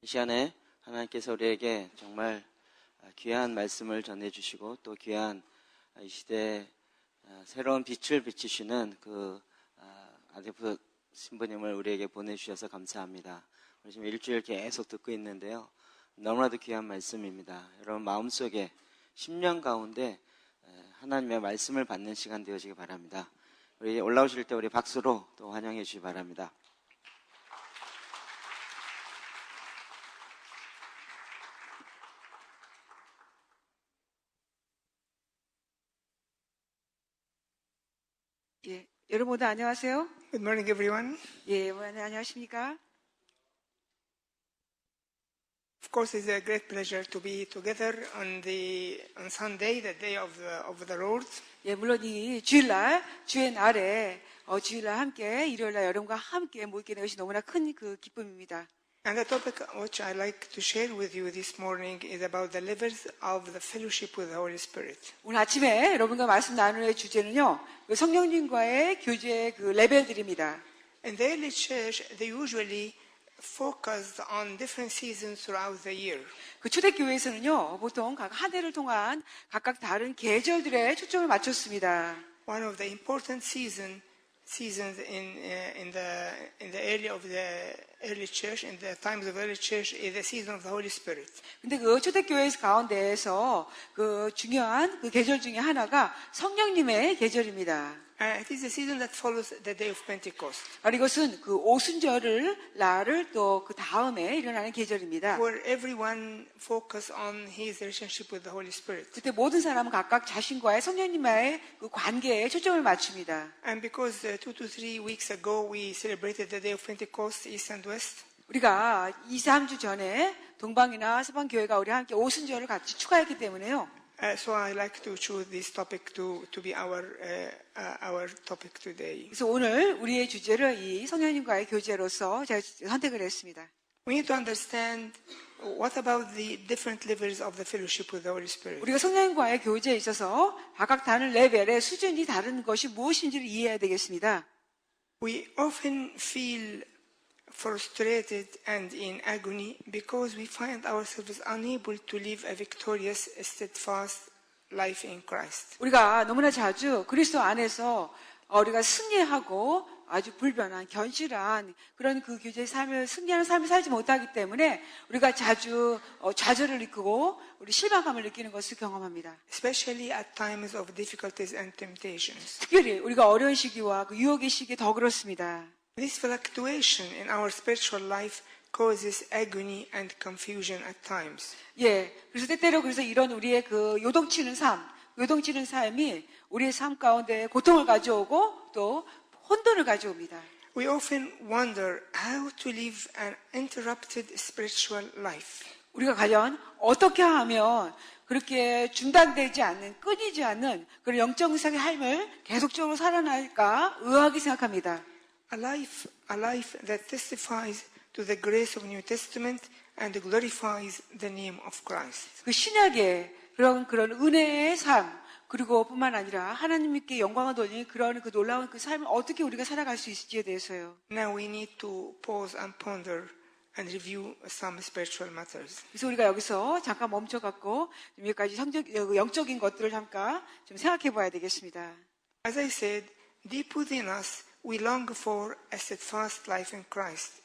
이 시간에 하나님께서 우리에게 정말 귀한 말씀을 전해주시고 또 귀한 이 시대에 새로운 빛을 비추시는 그 아데프 신부님을 우리에게 보내주셔서 감사합니다. 우리 지금 일주일 계속 듣고 있는데요. 너무나도 귀한 말씀입니다. 여러분 마음속에 10년 가운데 하나님의 말씀을 받는 시간 되어지기 바랍니다. 우리 올라오실 때 우리 박수로 또 환영해 주시기 바랍니다. 예, 여러분 모두 안녕하세요. Good morning, everyone. 예, 안녕하십니까? Of course, it's a great pleasure to be together on Sunday, the day of the Lord. 예, 물론 이 주일날, 주의 날에 주일날 함께 일요일날 여러분과 함께 모이게 된 것이 너무나 큰 그 기쁨입니다. And the topic which I like to share with you this morning is about the levels of the fellowship with the Holy Spirit. 오늘 아침에 여러분과 말씀 나눌 주제는요, 성령님과의 교제의 그 레벨들입니다. In the early church, they usually focused on different seasons throughout the year. 그 초대교회에서는요, 보통 각 한 해를 통한 각각 다른 계절들에 초점을 맞췄습니다. One of the important seasons in the early church, in the times of early church, is the season of the Holy Spirit. 근데 그 초대교회 가운데에서 그 중요한 그 계절 중에 하나가 성령님의 계절입니다. It is the season that follows the day of Pentecost. 이것은 그 오순절을 날을 또 그 다음에 일어나는 계절입니다. Where everyone focus on his relationship with the Holy Spirit. 그때 모든 사람은 각각 자신과의 성령님과의 그 관계에 초점을 맞춥니다. And because 2 to 3 weeks ago we celebrated the day of Pentecost, East and West. 우리가 2, 3주 전에 동방이나 서방 교회가 우리 함께 오순절을 같이 축하했기 때문에요. So I like to choose this topic to be our topic today. 그래서 오늘 우리의 주제를 이 성령님과의 교제로서 제가 선택을 했습니다. We need to understand what about the different levels of the fellowship with the Holy Spirit. 우리가 성령님과의 교제에 있어서 각각 다른 레벨의 수준이 다른 것이 무엇인지를 이해해야 되겠습니다. We often feel frustrated and in agony because we find ourselves unable to live a victorious, steadfast life in Christ. 우리가 너무나 자주 그리스도 안에서 우리가 승리하고 아주 불변한, 견실한 그런 그 교제의 삶을 승리하는 삶을 살지 못하기 때문에 우리가 자주 좌절을 느끼고 우리 실망감을 느끼는 것을 경험합니다. Especially at times of difficulties and temptations. 특별히 우리가 어려운 시기와 그 유혹의 시기에 더 그렇습니다. This fluctuation in our spiritual life causes agony and confusion at times. 예, 그래서 때때로 그래서 이런 우리의 그 요동치는 삶이 우리의 삶 가운데 고통을 가져오고 또 혼돈을 가져옵니다. We often wonder how to live an interrupted spiritual life. 우리가 과연 어떻게 하면 그렇게 중단되지 않는, 끊이지 않는 그런 영적 삶을 계속적으로 살아날까 의아하게 생각합니다. A life that testifies to the grace of New Testament and glorifies the name of Christ. 그 신약의 그런 은혜의 삶, 그리고 뿐만 아니라 하나님께 영광을 돌리는 그런 그 놀라운 그 삶을 어떻게 우리가 살아갈 수 있을지에 대해서요. Now we need to pause and ponder and review some spiritual matters. 그래서 우리가 여기서 잠깐 멈춰갖고 몇 가지 영적인 것들을 잠깐 좀 생각해 봐야 되겠습니다. As I said, deep within us, we long for a steadfast life in Christ.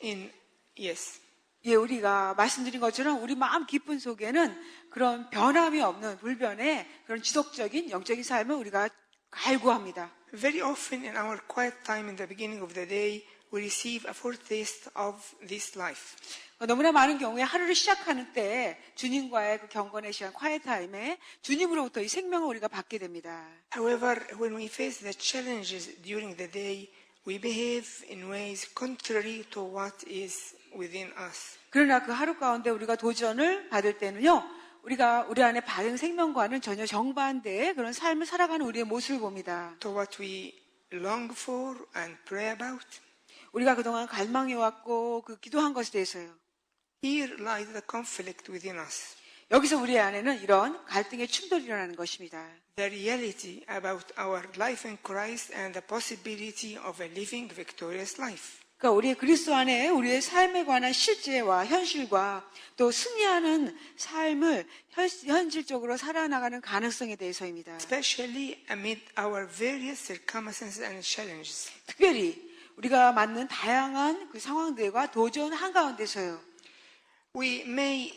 예, 우리가 말씀드린 것처럼 우리 마음 깊은 속에는 그런 변함이 없는 불변의 그런 지속적인 영적인 삶을 우리가 갈구합니다. Very often in our quiet time in the beginning of the day, we receive a foretaste of this life. 너무나 많은 경우에 하루를 시작하는 때 주님과의 그 경건의 시간, quiet 타임에 주님으로부터 이 생명을 우리가 받게 됩니다. However, when we face the challenges during the day, we behave in ways contrary to what is within us. 그러나 그 하루 가운데 우리가 도전을 받을 때는요, 우리가 우리 안에 받은 생명과는 전혀 정반대의 그런 삶을 살아가는 우리의 모습을 봅니다. To what we long for and pray about. 우리가 그동안 갈망해왔고 그 기도한 것에 대해서요. Here lies the conflict within us. 여기서 우리 안에는 이런 갈등의 충돌이 일어나는 것입니다. The reality about our life in Christ and the possibility of a living victorious life. 그러니까 우리 그리스도 안에 우리의 삶에 관한 실제와 현실과 또 승리하는 삶을 현실적으로 살아나가는 가능성에 대해서입니다. especially amid our various circumstances and challenges. 특별히 우리가 맞는 다양한 그 상황들과 도전 한가운데서요. We may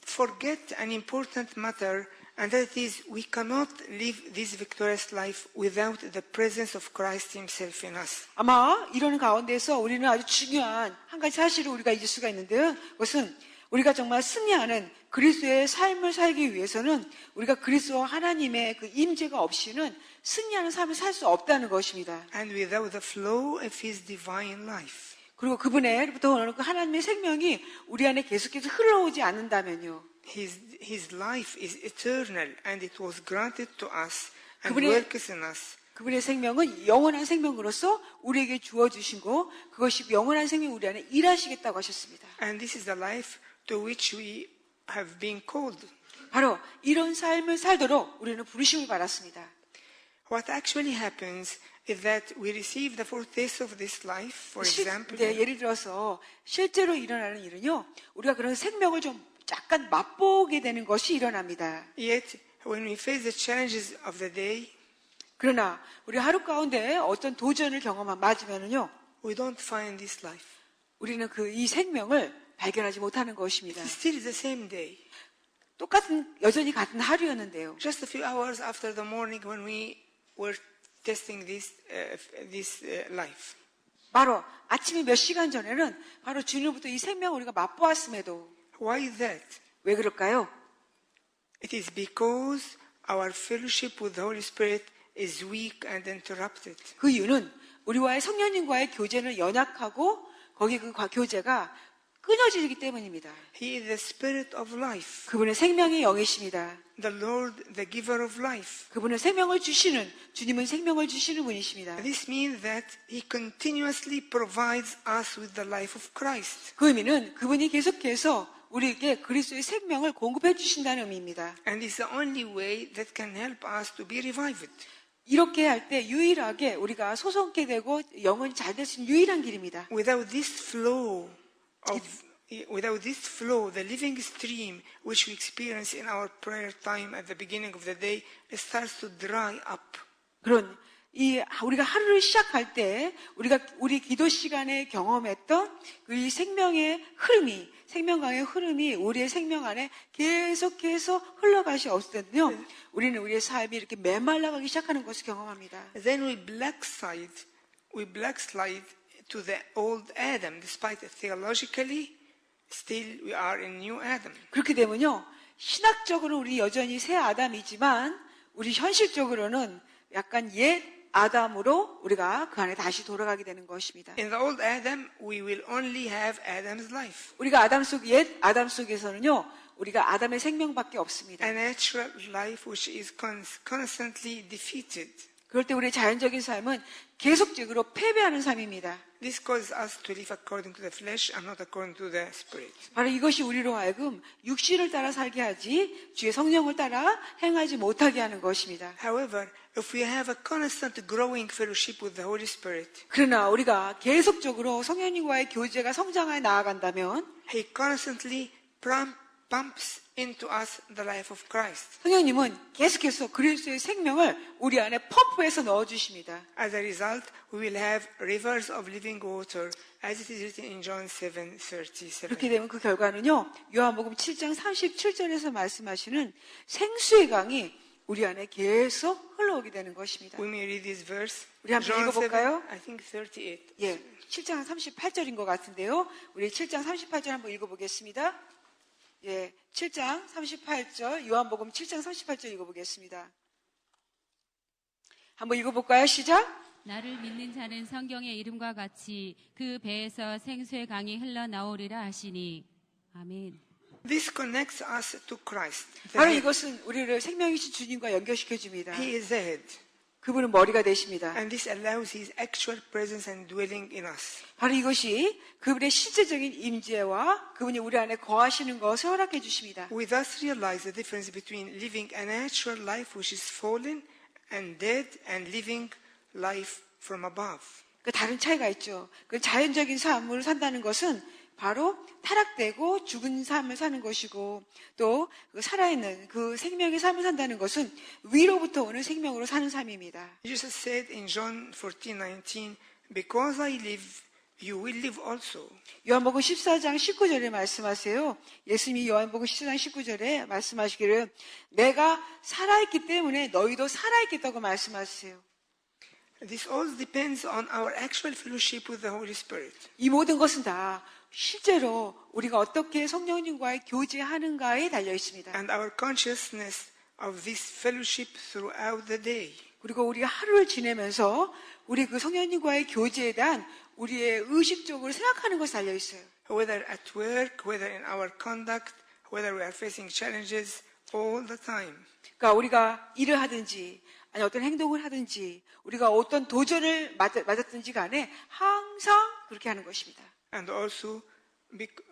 forget an important matter, and that is we cannot live this victorious life without the presence of Christ Himself in us. 아마 이런 가운데서 우리는 아주 중요한 한 가지 사실을 우리가 잊을 수가 있는데요. 그것은 우리가 정말 승리하는 그리스도의 삶을 살기 위해서는 우리가 그리스도 하나님의 그 임재가 없이는 승리하는 삶을 살 수 없다는 것입니다. And without the flow of His divine life. 그리고 그분의로부터 오는 그 하나님의 생명이 우리 안에 계속해서 흘러오지 않는다면요. His life is eternal, and it was granted to us and 그분의- works in us. 그분의 생명은 영원한 생명으로서 우리에게 주어주시고 그것이 영원한 생명이 우리 안에 일하시겠다고 하셨습니다. And this is the life to which we have been called. 바로 이런 삶을 살도록 우리는 부르심을 받았습니다. What actually happens is that we receive the foretaste of this life, for example. 예를 들어서 실제로 일어나는 일은요. 우리가 그런 생명을 좀 약간 맛보게 되는 것이 일어납니다. Yet, when we face the challenges of the day, 그러나 우리 하루 가운데 어떤 도전을 맞으면은요. we don't find this life. 우리는 이 생명을 발견하지 못하는 것입니다. It still is the same day. 여전히 같은 하루였는데요. Just a few hours after the morning when we were testing this life. 바로 아침에 몇 시간 전에는 바로 주님부터 이 생명을 우리가 맛보았음에도 Why is that? 왜 그럴까요? It is because our fellowship with the Holy Spirit is weak and interrupted. 그 이유는 우리와의 성령님과의 교제는 연약하고 거기 그 교제가 끊어지기 때문입니다. He is the Spirit of life, 그분은 생명의 영이십니다. the Lord, the giver of life. 그분은 주님은 생명을 주시는 분이십니다. This means that He continuously provides us with the life of Christ. 그 의미는 그분이 계속해서 우리에게 그리스도의 생명을 공급해 주신다는 의미입니다. And it's the only way that can help us to be revived. 이렇게 할 때 유일하게 우리가 소성케 되고 영혼이 잘 될 수 있는 유일한 길입니다. Without this flow, the living stream which we experience in our prayer time at the beginning of the day, it starts to dry up. 우리가 하루를 시작할 때 우리 기도 시간에 경험했던 이 생명의 흐름이 생명강의 흐름이 우리의 생명 안에 계속해서 흘러가시 없을 때는요. 우리는 우리의 삶이 이렇게 메말라가기 시작하는 것을 경험합니다. Then we backslide to the old Adam. Despite theologically, still we are in new Adam. 그렇게 되면요. 신학적으로 우리 여전히 새 아담이지만 우리 현실적으로는 약간 옛 아담으로 우리가 그 안에 다시 돌아가게 되는 것입니다. In the old Adam, we will only have Adam's life. 우리가 옛 아담 속에서는요. 우리가 아담의 생명밖에 없습니다. A natural life which is constantly defeated. 그럴 때 우리의 자연적인 삶은 계속적으로 패배하는 삶입니다. This causes us to live according to the flesh and not according to the spirit. 바로 이것이 우리로 하여금 육신을 따라 살게 하지 주의 성령을 따라 행하지 못하게 하는 것입니다. However, if we have a constant growing fellowship with the Holy Spirit, 그러나 우리가 계속적으로 성령님과의 교제가 성장하여 나아간다면 He constantly pumps into us the life of Christ. 성령님은 계속해서 그리스도의 생명을 우리 안에 펌프해서 넣어주십니다. As a result, we will have rivers of living water, as it is written in John 7:37. 그렇게 되면 그 결과는요. 요한복음 7장 37절에서 말씀하시는 생수의 강이 우리 안에 계속 흘러오게 되는 것입니다. We may read this verse. 우리 한번 John 7, 읽어볼까요? I think 38. 예, 7장 38절인 것 같은데요. 우리 7장 38절 한번 읽어보겠습니다. 예, 7장 38절, 요한복음 7장 38절 읽어보겠습니다. 한번 읽어볼까요? 시작! 나를 믿는 자는 성경의 이름과 같이 그 배에서 생수의 강이 흘러나오리라 하시니. 아멘. This connects us to Christ. 바로 이것은 우리를 생명이신 주님과 연결시켜 줍니다. He is the head. 그분은 머리가 되십니다. And this allows His actual presence and dwelling in us. 바로 이것이 그분의 실제적인 임재와 그분이 우리 안에 거하시는 것을 허락해 주십니다. We thus realize the difference between living a natural life which is fallen and dead and living life from above. 그 다른 차이가 있죠. 그 자연적인 삶을 산다는 것은 바로 타락되고 죽은 삶을 사는 것이고 또 그 살아있는 그 생명의 삶을 산다는 것은 위로부터 오는 생명으로 사는 삶입니다. Jesus said in John 14:19, "Because I live, you will live also." 요한복음 14장 19절에 말씀하세요. 예수님이 요한복음 14장 19절에 말씀하시기를 내가 살아있기 때문에 너희도 살아있겠다고 말씀하세요. This all depends on our actual fellowship with the Holy Spirit. 이 모든 것은 다 실제로 우리가 어떻게 성령님과의 교제하는가에 달려 있습니다. And our consciousness of this fellowship throughout the day. 그리고 우리가 하루를 지내면서 우리 그 성령님과의 교제에 대한 우리의 의식적으로 생각하는 것이 달려 있어요. Whether at work, whether in our conduct, whether we are facing challenges, all the time. 그러니까 우리가 일을 하든지 아니 어떤 행동을 하든지 우리가 어떤 도전을 맞았든지 간에 항상 그렇게 하는 것입니다. And also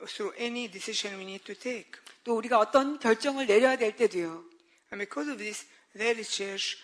through any decision we need to take. 또 우리가 어떤 결정을 내려야 될 때도요. And because of this, the early church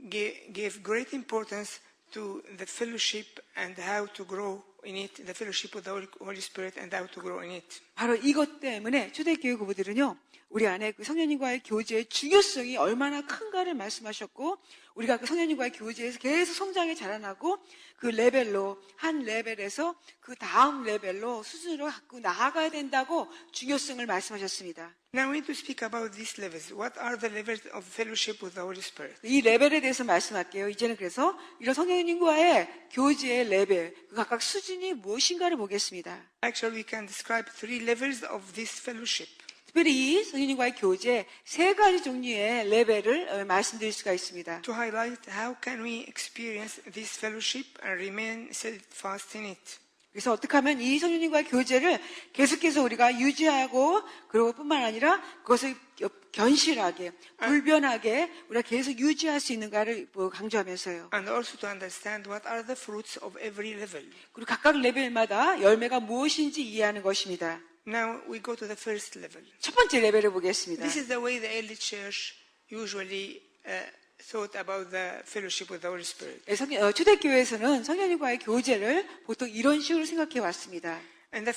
gave great importance to the fellowship and how to grow in it, the fellowship with the Holy Spirit and how to grow in it. 바로 이것 때문에 초대교회 교부들은요. 우리 안에 그 성령님과의 교제의 중요성이 얼마나 큰가를 말씀하셨고 우리가 그 성령님과의 교제에서 계속 성장해 자라나고 그 레벨로 한 레벨에서 그 다음 레벨로 수준으로 갖고 나아가야 된다고 중요성을 말씀하셨습니다. Now we need to speak about these levels. What are the levels of fellowship with the Holy Spirit? 이 레벨에 대해서 말씀할게요. 이제는 그래서 이런 성령님과의 교제의 레벨, 그 각각 수준이 무엇인가를 보겠습니다. Actually, we can describe 3 levels of this fellowship. 특별히 성령님과의 교제 3가지 종류의 레벨을 말씀드릴 수가 있습니다. To highlight how can we experience this fellowship and remain steadfast in it. 그래서 어떻게 하면 이 성령님과의 교제를 계속해서 우리가 유지하고 그리고 뿐만 아니라 그것을 견실하게 불변하게 우리가 계속 유지할 수 있는가를 강조하면서요. And also to understand what are the fruits of every level. 그리고 각각 레벨마다 열매가 무엇인지 이해하는 것입니다. Now we go to the first level. 첫 번째 레벨을 보겠습니다. This is the way the early church usually thought about the fellowship with the Holy Spirit. 초대교회에서는 성령님과의 교제를 보통 이런 식으로 생각해 왔습니다. In the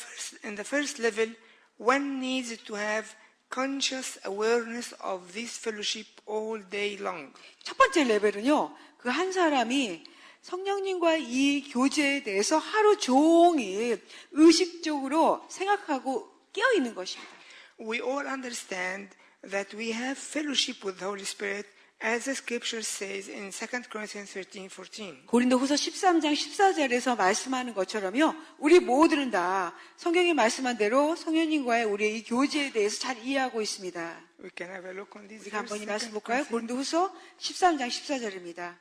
first level, one needs to have conscious awareness of this fellowship all day long. 첫 번째 레벨은요, 그 한 사람이 성령님과의 이 교제에 대해서 하루 종일 의식적으로 생각하고 깨어 있는 것입니다. We all understand that we have fellowship with the Holy Spirit as the scripture says in 2 Corinthians 13:14. 고린도후서 13장 14절에서 말씀하는 것처럼요. 우리 모두는 다 성경이 말씀한 대로 성령님과의 우리의 이 교제에 대해서 잘 이해하고 있습니다. We can have a look on this 우리가 verse. 한번 이 말씀 볼까요? 고린도후서 13장 14절입니다.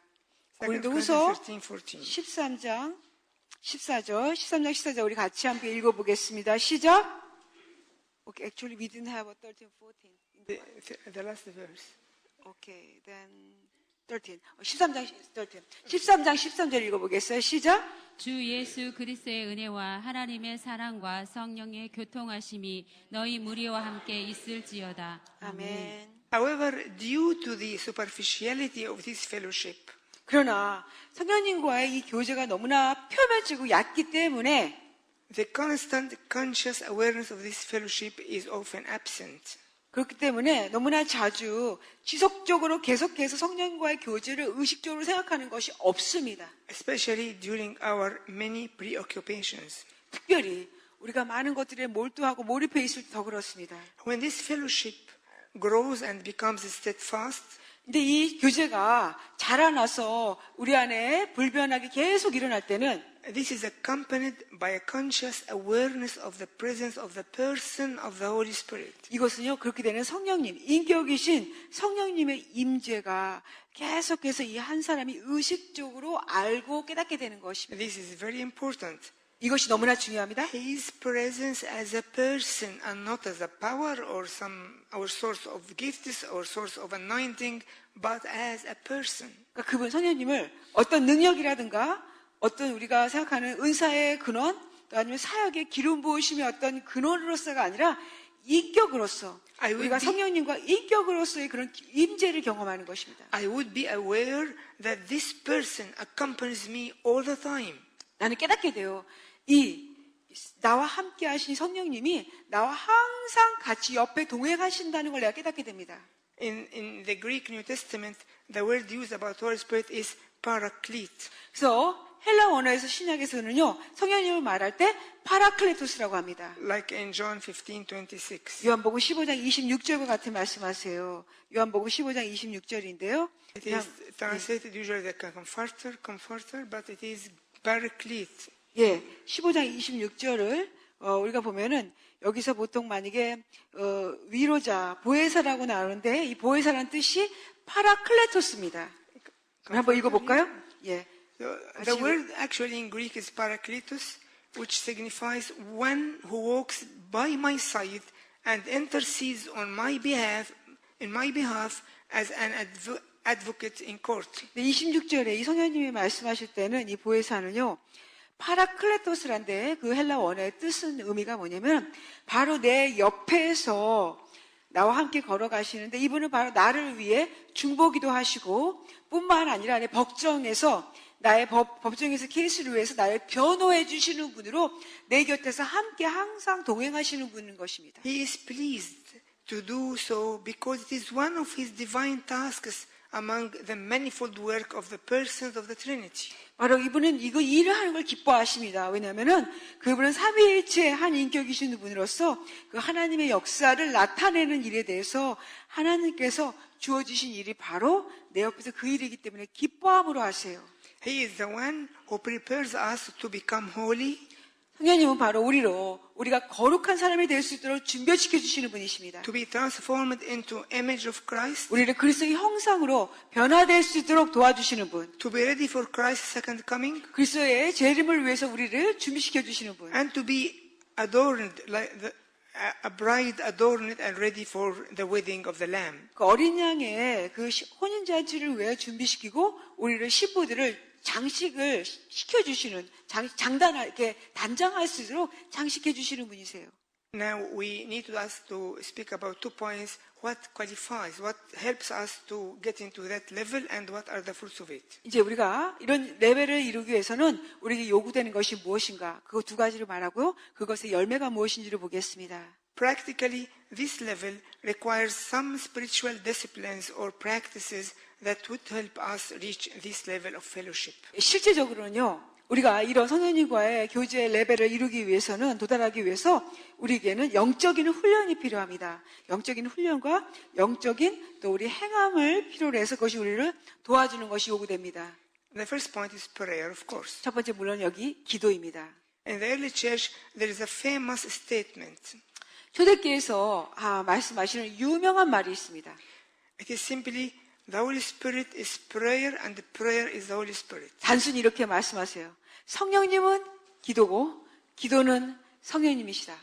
2 고린도후서 Corinthians 13:14. 13장 14절 우리 같이 함께 읽어보겠습니다. 시작. Okay, actually we didn't have a 13, 14. The last verse. Okay, then 13. 13장 13절 읽어보겠어요. 시작. 주 예수 그리스도의 은혜와 하나님의 사랑과 성령의 교통하심이 너희 무리와 함께 있을지어다. 아멘. However, due to the superficiality of this fellowship, 그러나 성령님과의 이 교제가 너무나 표면적이고 얕기 때문에 the constant conscious awareness of this fellowship is often absent. 그렇기 때문에 너무나 자주 지속적으로 계속해서 성령과의 교제를 의식적으로 생각하는 것이 없습니다. Especially during our many preoccupations. 특별히 우리가 많은 것들에 몰두하고 몰입해 있을 때 더 그렇습니다. When this fellowship grows and becomes steadfast, 근데 이 교제가 자라나서 우리 안에 불변하게 계속 일어날 때는 this is accompanied by a conscious awareness of the presence of the person of the Holy Spirit. 이것은요, 그렇게 되는 성령님, 인격이신 성령님의 임재가 계속해서 이 한 사람이 의식적으로 알고 깨닫게 되는 것입니다. This is very important. 이것이 너무나 중요합니다. His presence as a person and not as a power or our source of gifts or source of anointing, but as a person. 그러니까 그분 성령님을 어떤 능력이라든가 어떤 우리가 생각하는 은사의 근원, 또 아니면 사역의 기름 부으심의 어떤 근원으로서가 아니라 인격으로서 우리가 성령님과 인격으로서의 그런 임재를 경험하는 것입니다. I would be aware that this person accompanies me all the time. 나는 깨닫게 돼요. 나와 함께 하신 성령님이 나와 항상 같이 옆에 동행하신다는 걸 내가 깨닫게 됩니다. In the Greek New Testament, the word used about Holy Spirit is paraclete. 그래서 헬라 원어에서 신약에서는요, 성령님을 말할 때 파라클레토스라고 합니다. Like in John 15:26. 요한복음 15장 26절과 같은 말씀하세요. 요한복음 15장 26절인데요. It is translated usually like a comforter, but it is paraclete. 예, 15장 26절을 우리가 보면은 여기서 보통 만약에 위로자, 보혜사라고 나오는데 이 보혜사라는 뜻이 파라클레토스입니다. 한번 읽어볼까요? 예. So the word actually in Greek is parakletos, which signifies one who walks by my side and intercedes on my behalf, as an advocate in court. 26절에 이 성령님이 말씀하실 때는 이 보혜사는요, 파라클레토스란데 그 헬라 원어의 뜻은 의미가 뭐냐면 바로 내 옆에서 나와 함께 걸어가시는데 이분은 바로 나를 위해 중보기도 하시고 뿐만 아니라 내 나의 법정에서 케이스를 위해서 나를 변호해 주시는 분으로 내 곁에서 함께 항상 동행하시는 분인 것입니다. He is pleased to do so because it is one of his divine tasks among the manifold work of the persons of the Trinity. 바로 이분은 이거 일을 하는 걸 기뻐하십니다. 왜냐하면은 그분은 삼위일체의 한 인격이신 분으로서 그 하나님의 역사를 나타내는 일에 대해서 하나님께서 주어주신 일이 바로 내 옆에서 그 일이기 때문에 기뻐함으로 하세요. He is the one who prepares us to become holy. 성령님은 바로 우리가 거룩한 사람이 될 수 있도록 준비시켜 주시는 분이십니다. To be transformed into image of Christ. 우리를 그리스도의 형상으로 변화될 수 있도록 도와주시는 분. To be ready for Christ's second coming. 그리스도의 재림을 위해서 우리를 준비시켜 주시는 분. And to be adorned like a bride adorned and ready for the wedding of the Lamb. 그 어린 양의 그 혼인 잔치를 위해 준비시키고 우리를 신부들을 장식을 시켜주시는 이렇게 단장할 수 있도록 장식해 주시는 분이세요. Now we need to speak about 2 points: what qualifies, what helps us to get into that level, and what are the fruits of it. 이제 우리가 이런 레벨을 이루기 위해서는 우리에게 요구되는 것이 무엇인가? 그거 두 가지를 말하고요. 그것의 열매가 무엇인지를 보겠습니다. Practically, this level requires some spiritual disciplines or practices that would help us reach this level of fellowship. 실제적으로는요, 우리가 이런 성령님과의 교제 레벨을 이루기 위해서는, 도달하기 위해서 우리에게는 영적인 훈련이 필요합니다. 영적인 훈련과 영적인 또 우리 행함을 필요로 해서 그것이 우리를 도와주는 것이 요구됩니다. The first point is prayer, of course. 첫 번째 물론 여기 기도입니다. In the early church, there is a famous statement. 초대교회에서 말씀하시는 유명한 말이 있습니다. It is simply, the Holy Spirit is prayer and prayer is the Holy Spirit. 단순히 이렇게 말씀하세요. 성령님은 기도고 기도는 성령님이시다.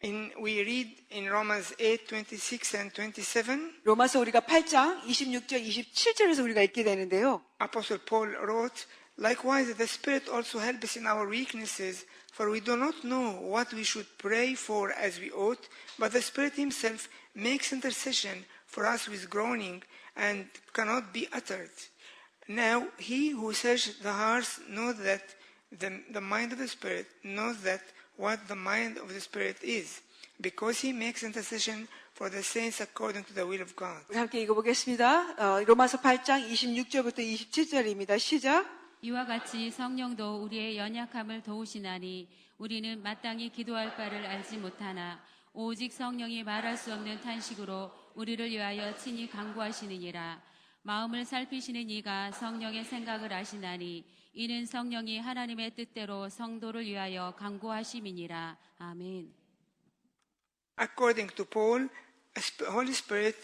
We read in Romans 8:26 and 27. 로마서 우리가 8장 26절 27절에서 우리가 읽게 되는데요. Apostle Paul wrote, likewise the Spirit also helps in our weaknesses, for we do not know what we should pray for as we ought, but the Spirit himself makes intercession for us with groaning and cannot be uttered. Now he who searches the hearts knows that the mind of the Spirit knows that what the mind of the Spirit is, because he makes intercession for the saints according to the will of God. 우리 함께 읽어보겠습니다. 로마서 8장 26절부터 27절입니다. 시작. 이와 같이 성령도 우리의 연약함을 도우시나니 우리는 마땅히 기도할 바를 알지 못하나 오직 성령이 말할 수 없는 탄식으로 우리를 위하여 친히 간구하시느니라. 마음을 살피시는 이가 성령의 생각을 아시나니 이는 성령이 하나님의 뜻대로 성도를 위하여 간구하심이니라. 아멘. According to Paul, Holy Spirit,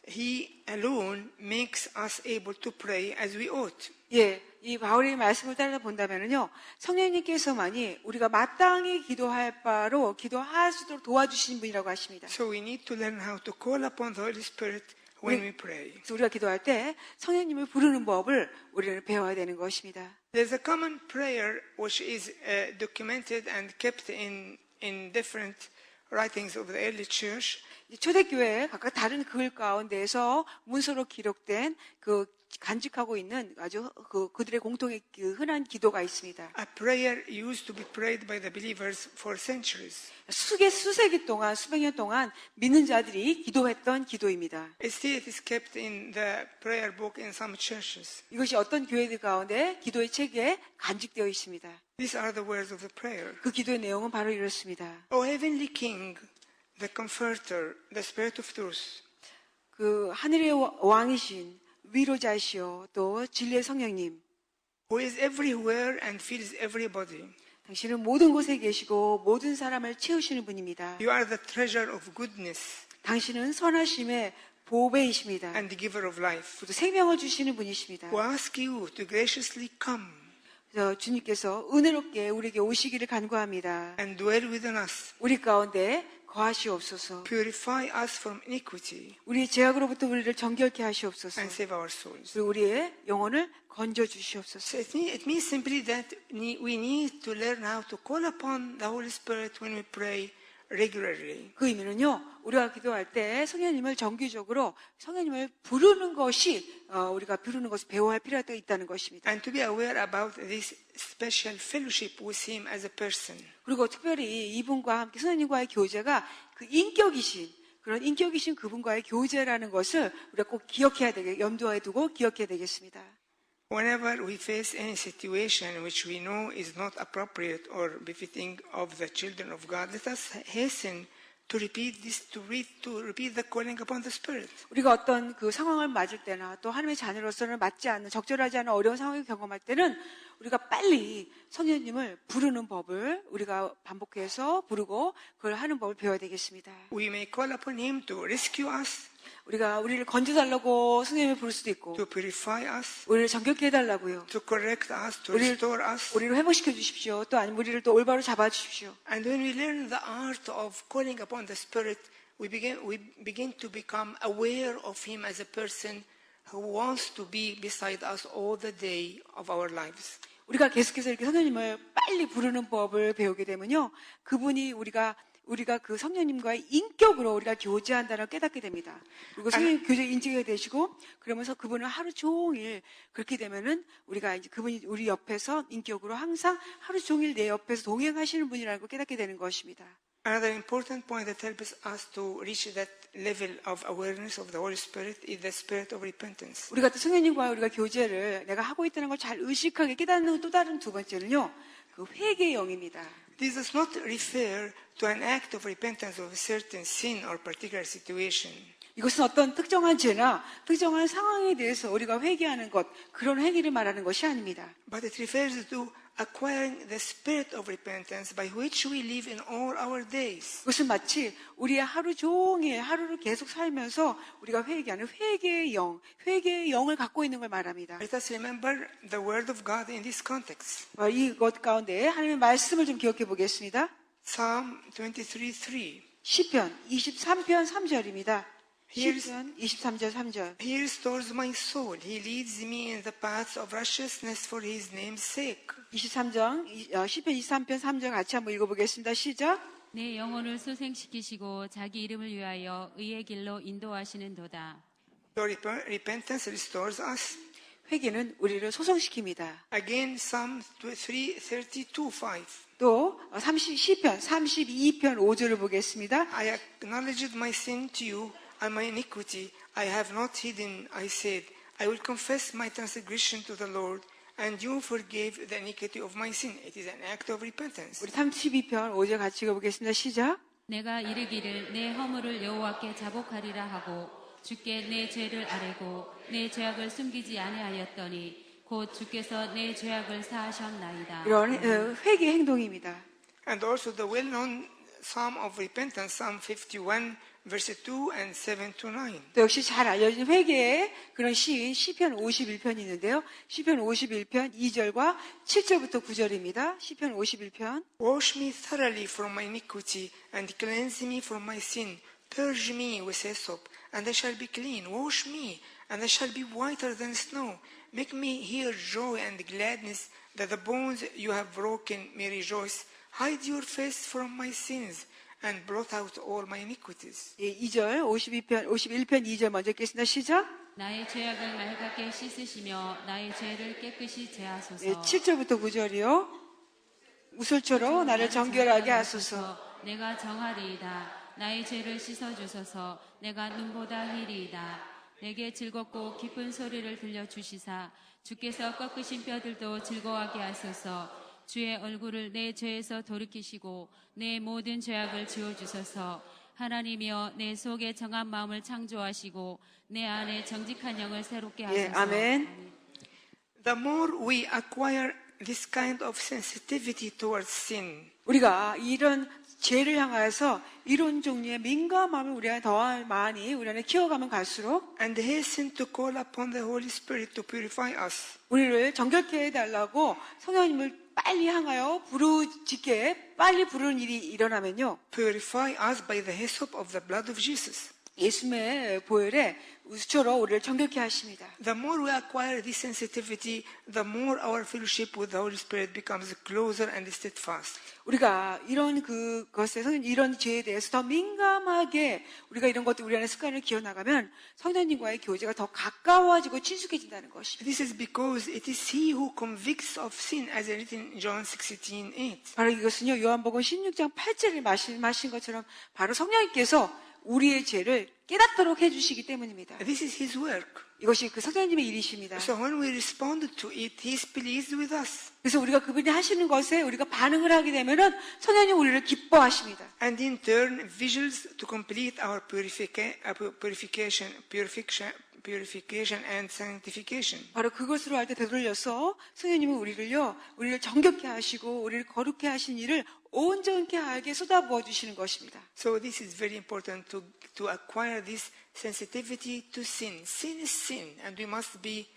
He alone makes us able to pray as we ought. 예, 이 바울의 말씀을 따라 본다면요, 성령님께서만이 우리가 마땅히 기도할 바로 기도할 수 있도록 도와주시는 분이라고 하십니다. So we need to learn how to call upon the Holy Spirit when we pray. 그래서 우리가 기도할 때 성령님을 부르는 법을 우리는 배워야 되는 것입니다. There's a common prayer which is documented and kept in different writings of the early church. 초대교회 각각 다른 글 가운데에서 문서로 기록된 그 간직하고 있는 아주 그들의 공통의 그 흔한 기도가 있습니다. A prayer used to be prayed by the believers for centuries. 수세기 동안, 수백 년 동안 믿는 자들이 기도했던 기도입니다. Still, it is kept in the prayer book in some churches. 이것이 어떤 교회들 가운데 기도의 책에 간직되어 있습니다. These are the words of the prayer. 그 기도의 내용은 바로 이렇습니다. O heavenly King, the Comforter, the Spirit of Truth, 그 하늘의 왕이신 위로자시오 또 진리의 성령님, who is everywhere and fills everybody. 당신은 모든 곳에 계시고 모든 사람을 채우시는 분입니다. You are the treasure of goodness 당신은 선하심의 보배이십니다. and the giver of life. 또 생명을 주시는 분이십니다. Who ask you to graciously come 그래서 주님께서 은혜롭게 우리에게 오시기를 간구합니다. and dwell within us. 우리 가운데 거하시옵소서. Purify us from iniquity 우리의 죄악으로부터 우리를 정결케 하시옵소서. and save our souls. 그리고 우리의 영혼을 건져 주시옵소서. So it means simply that we need to learn how to call upon the Holy Spirit when we pray regularly. 그 의미는요, 우리가 기도할 때 성령님을 정기적으로 성령님을 부르는 것이 우리가 부르는 것을 배워야 할 필요가 있다는 것입니다. And to be aware about this special fellowship with Him as a person. 그리고 특별히 이분과 함께 성령님과의 교제가 그 인격이신 그런 인격이신 그분과의 교제라는 것을 우리가 꼭 기억해야 되게 염두에 두고 기억해야 되겠습니다. Whenever we face any situation which we know is not appropriate or befitting of the children of God, let us hasten to repeat this, to repeat the calling upon the Spirit. 우리가 어떤 그 상황을 맞을 때나 또 하나님의 자녀로서는 맞지 않는 적절하지 않은 어려운 상황을 경험할 때는 우리가 빨리 성령님을 부르는 법을 우리가 반복해서 부르고 그걸 하는 법을 배워야 되겠습니다. We may call upon Him to rescue us, 우리가 우리를 건져달라고 성령님을 부를 수도 있고 to purify us, 우리를 정결케 해달라고요. to correct us, to restore us. 우리를 회복시켜 주십시오. 또 아니면 우리를 또 올바로 잡아주십시오. And when we learn the art of calling upon the Spirit, we begin to become aware of Him as a person who wants to be beside us all the day of our lives. 우리가 계속해서 이렇게 성령님을 빨리 부르는 법을 배우게 되면요, 그분이 우리가 그 성령님과의 인격으로 우리가 교제한다는 걸 깨닫게 됩니다. 그리고 성령님 교제 인지가 되시고 그러면서 그분은 하루 종일 그렇게 되면은 우리가 이제 그분이 우리 옆에서 인격으로 항상 하루 종일 내 옆에서 동행하시는 분이라는 걸 깨닫게 되는 것입니다. Another important point that helps us to reach that level of awareness of the Holy Spirit is the spirit of repentance. 우리가 또 성령님과 우리가 교제를 내가 하고 있다는 걸 잘 의식하게 깨닫는 또 다른 두 번째는요, 그 회개의 영입니다. This does not refer to an act of repentance of a certain sin or particular situation. 이것은 어떤 특정한 죄나 특정한 상황에 대해서 우리가 회개하는 것, 그런 회개를 말하는 것이 아닙니다. But it refers to acquiring the spirit of repentance by which we live in all our days. 그것은 마치 우리의 하루 종일 하루를 계속 살면서 우리가 회개하는 회개의 영을 갖고 있는 걸 말합니다. Let us remember the word of God in this context. 이것 가운데 하나님의 말씀을 좀 기억해 보겠습니다. Psalm 23:3. 시편 23편 3절입니다. 시편 23절 3절. He restores my soul. He leads me in the paths of righteousness for His name's sake. 23장 시편 23편 3절 같이 한번 읽어보겠습니다. 시작. 내 영혼을 소생시키시고 자기 이름을 위하여 의의 길로 인도하시는도다. Your repentance restores us. 회개는 우리를 소성시킵니다. Again, Psalm 32:5. 또 시편 32편 5절을 보겠습니다. I acknowledged my sin to you and my iniquity I have not hidden. I said, I will confess my transgression to the Lord, and you forgave the iniquity of my sin. It is an act of repentance. 우리 32편 5절 같이 읽어보겠습니다. 시작. 내가 이르기를 내 허물을 여호와께 자복하리라 하고 주께 내 죄를 아뢰고 내 죄악을 숨기지 아니하였더니 곧 주께서 내 죄악을 사하셨나이다. 이런 회개 행동입니다. And also the well-known Psalm of repentance, Psalm 51, verses 2 and 7 to 9. 또 역시 잘 알려진 회개의 그런 시인 시편 51편이 있는데요. 시편 51편 2절과 7절부터 9절입니다. 시편 51편. Wash me thoroughly from my iniquity and cleanse me from my sin. Purge me with hyssop, and I shall be clean. Wash me, and I shall be whiter than snow. Make me hear joy and gladness, that the bones you have broken may rejoice. Hide your face from my sins, and blot out all my iniquities. 예, 2절, 51편 2절 먼저 읽겠습니다. 시작. 나의 죄악을 맑게 씻으시며 나의 죄를 깨끗이 제하소서. 예, 7절부터 9절이요. 우슬초로 나를 정결하게 하소서. 내가 정하리이다. 나의 죄를 씻어주소서. 내가 눈보다 희리이다. 내게 즐겁고 기쁜 소리를 들려주시사 주께서 꺾으신 뼈들도 즐거워하게 하소서. 주의 얼굴을 내 죄에서 돌이키시고 내 모든 죄악을 지워주소서. 하나님이여 내 속에 정한 마음을 창조하시고 내 안에 정직한 영을 새롭게 하소서. 예, 아멘. The more we acquire this kind of sensitivity towards sin, 우리가 이런 죄를 향해서 이런 종류의 민감함을 우리가 더 많이 우리 안에 키워가면 갈수록 and hasten to call upon the Holy Spirit to purify us, 우리를 정결케 해달라고 성령님을 빨리 향하여 부르짖게 빨리 부르는 일이 일어나면요. purify us by the hyssop of the blood of Jesus. 예수님의 보혈에 우수초로 우리를 정결케 하십니다. The more we acquire this sensitivity, the more our fellowship with the Holy Spirit becomes closer and steadfast. 우리가 이런 그것에 이런 죄에 대해서 더 민감하게 우리가 이런 것들 우리 안에 습관을 기어나가면 성령님과의 교제가 더 가까워지고 친숙해진다는 것입니다. This is because it is He who convicts of sin, as written in John 16:8. 바로 이것은요, 요한복음 16장 8절을 마신 것처럼 바로 성령님께서 우리의 죄를 깨닫도록 해주시기 때문입니다. This is His work. 이것이 그 성령님의 일이십니다. So when we respond to it, He is pleased with us. 그래서 우리가 그분이 하시는 것에 우리가 반응을 하게 되면은 성령님 우리를 기뻐하십니다. And in turn, vigils to complete our purification and sanctification. 바로 그것으로 할 때 되돌려서 성령님은 우리를 정결케 하시고 우리를 거룩케 하신 일을 온전케 하게 쏟아부어 주시는 것입니다. So this is very important to acquire this sensitivity to sin. Sin is sin, and we must be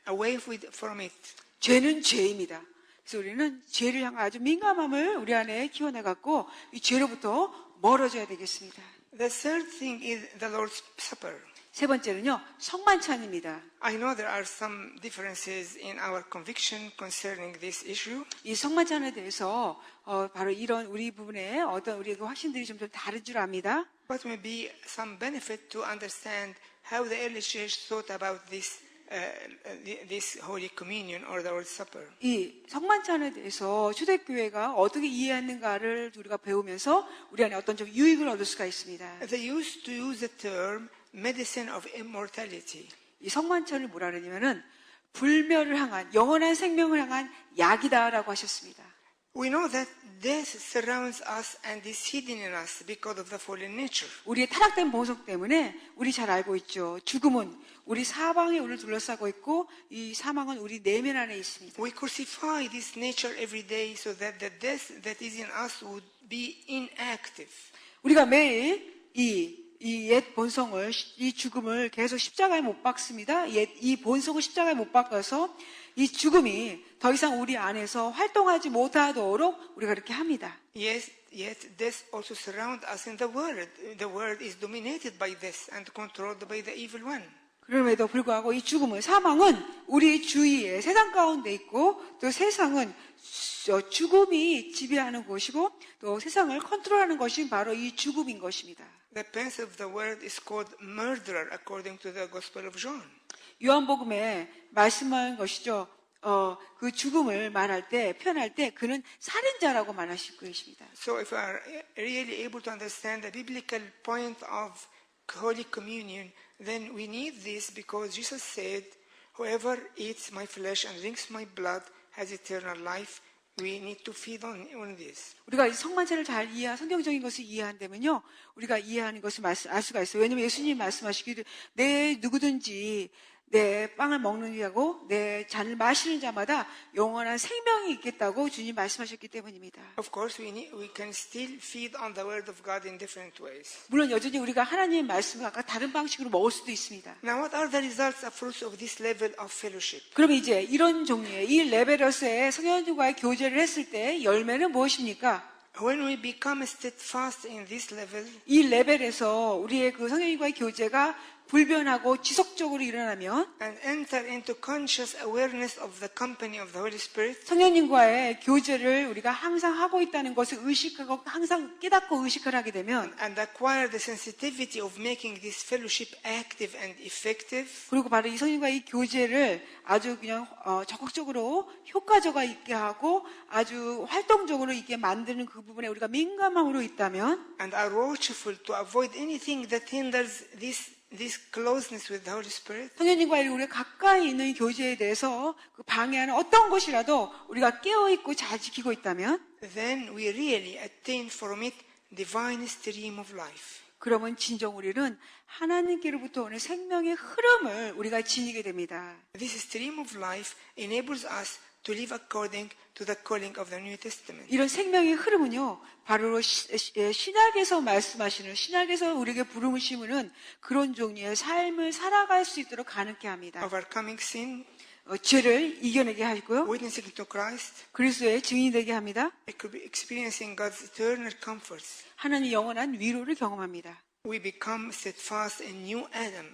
away from it. 죄는 죄입니다. 그래서 우리는 죄를 향한 아주 민감함을 우리 안에 키워나갔고 이 죄로부터 멀어져야 되겠습니다. The third thing is the Lord's Supper. 세 번째는요, 성만찬입니다. I know there are some differences in our conviction concerning this issue. 이 성만찬에 대해서 바로 이런 우리 부분에 어떤 우리의 그 확신들이 좀 다른 줄 압니다. But maybe some benefit to understand how the early church thought about this Holy Communion or the Lord's Supper. 이 성만찬에 대해서 초대교회가 어떻게 이해했는가를 우리가 배우면서 우리 안에 어떤 좀 유익을 얻을 수가 있습니다. They used to use the term medicine of immortality. 이 성만찬을 뭐라 그러냐면은 불멸을 향한 영원한 생명을 향한 약이다라고 하셨습니다. We know that death surrounds us and is hidden in us because of the fallen nature. 우리의 타락된 본성 때문에 우리 잘 알고 있죠. 죽음은 우리 사방에 우리를 둘러싸고 있고 이 사망은 우리 내면 안에 있습니다. We crucify this nature every day so that the death that is in us would be inactive. 우리가 매일 이 옛 본성을, 이 죽음을 계속 십자가에 못 박습니다. 이 본성을 십자가에 못 박아서 이 죽음이 더 이상 우리 안에서 활동하지 못하도록 우리가 그렇게 합니다. Yes, yet death also surrounds us in the world. The world is dominated by death and controlled by the evil one. 그럼에도 불구하고 이 죽음은, 사망은 우리 주위에 세상 가운데 있고 또 세상은 죽음이 지배하는 것이고 또 세상을 컨트롤하는 것이 바로 이 죽음인 것입니다. The prince of the world is called murderer according to the Gospel of John. 요한복음에 말씀한 것이죠. 그 죽음을 말할 때, 표현할 때 그는 살인자라고 말하실 것입니다. So if we are really able to understand the biblical point of Holy Communion, then we need this because Jesus said, whoever eats my flesh and drinks my blood has eternal life. We need to feed on this. 우리가 이 성만찬을 잘 성경적인 것을 이해한다면요, 우리가 이해하는 것을 알 수가 있어요. 왜냐하면 예수님이 말씀하시기를 내 누구든지 내 빵을 먹는 자고 내 잔을 마시는 자마다 영원한 생명이 있겠다고 주님 말씀하셨기 때문입니다. Of course, we can still feed on the Word of God in different ways. 물론 여전히 우리가 하나님의 말씀을 아까 다른 방식으로 먹을 수도 있습니다. Now, what are the results of fruits of this level of fellowship? 그럼 이제 이런 종류의 이 레벨에서의 성령님과의 교제를 했을 때 열매는 무엇입니까? When we become steadfast in this level, 이 레벨에서 우리의 그 성령님과의 교제가 불변하고 지속적으로 일어나면 and enter into conscious awareness of the company of the Holy Spirit, 성령님과의 교제를 우리가 항상 하고 있다는 것을 의식하고 항상 깨닫고 의식을 하게 되면 and acquire the sensitivity of making this fellowship active and effective, 그리고 바로 이 성령과의 이 교제를 아주 그냥 적극적으로 효과적이 있게 하고 아주 활동적으로 있게 만드는 그 부분에 우리가 민감함으로 있다면 and are watchful to avoid anything that hinders this closeness with the Holy Spirit, 성령님과의 우리 가까이 있는 교제에 대해서 그 방해하는 어떤 것이라도 우리가 깨어있고 잘 지키고 있다면 then we really attain from it divine stream of life. 그러면 진정 우리는 하나님께로부터 오는 생명의 흐름을 우리가 지니게 됩니다. This stream of life enables us to live according to the calling of the New Testament. 이런 생명의 흐름은요, 바로 신약에서 말씀하시는, 신약에서 우리에게 부름을 심으는 그런 종류의 삶을 살아갈 수 있도록 가능케 합니다. Overcoming sin, 죄를 이겨내게 하고요, witnessing to Christ, 그리스도의 증인이 되게 합니다. experiencing God's eternal comforts. 하나님의 영원한 위로를 경험합니다. We become steadfast in new Adam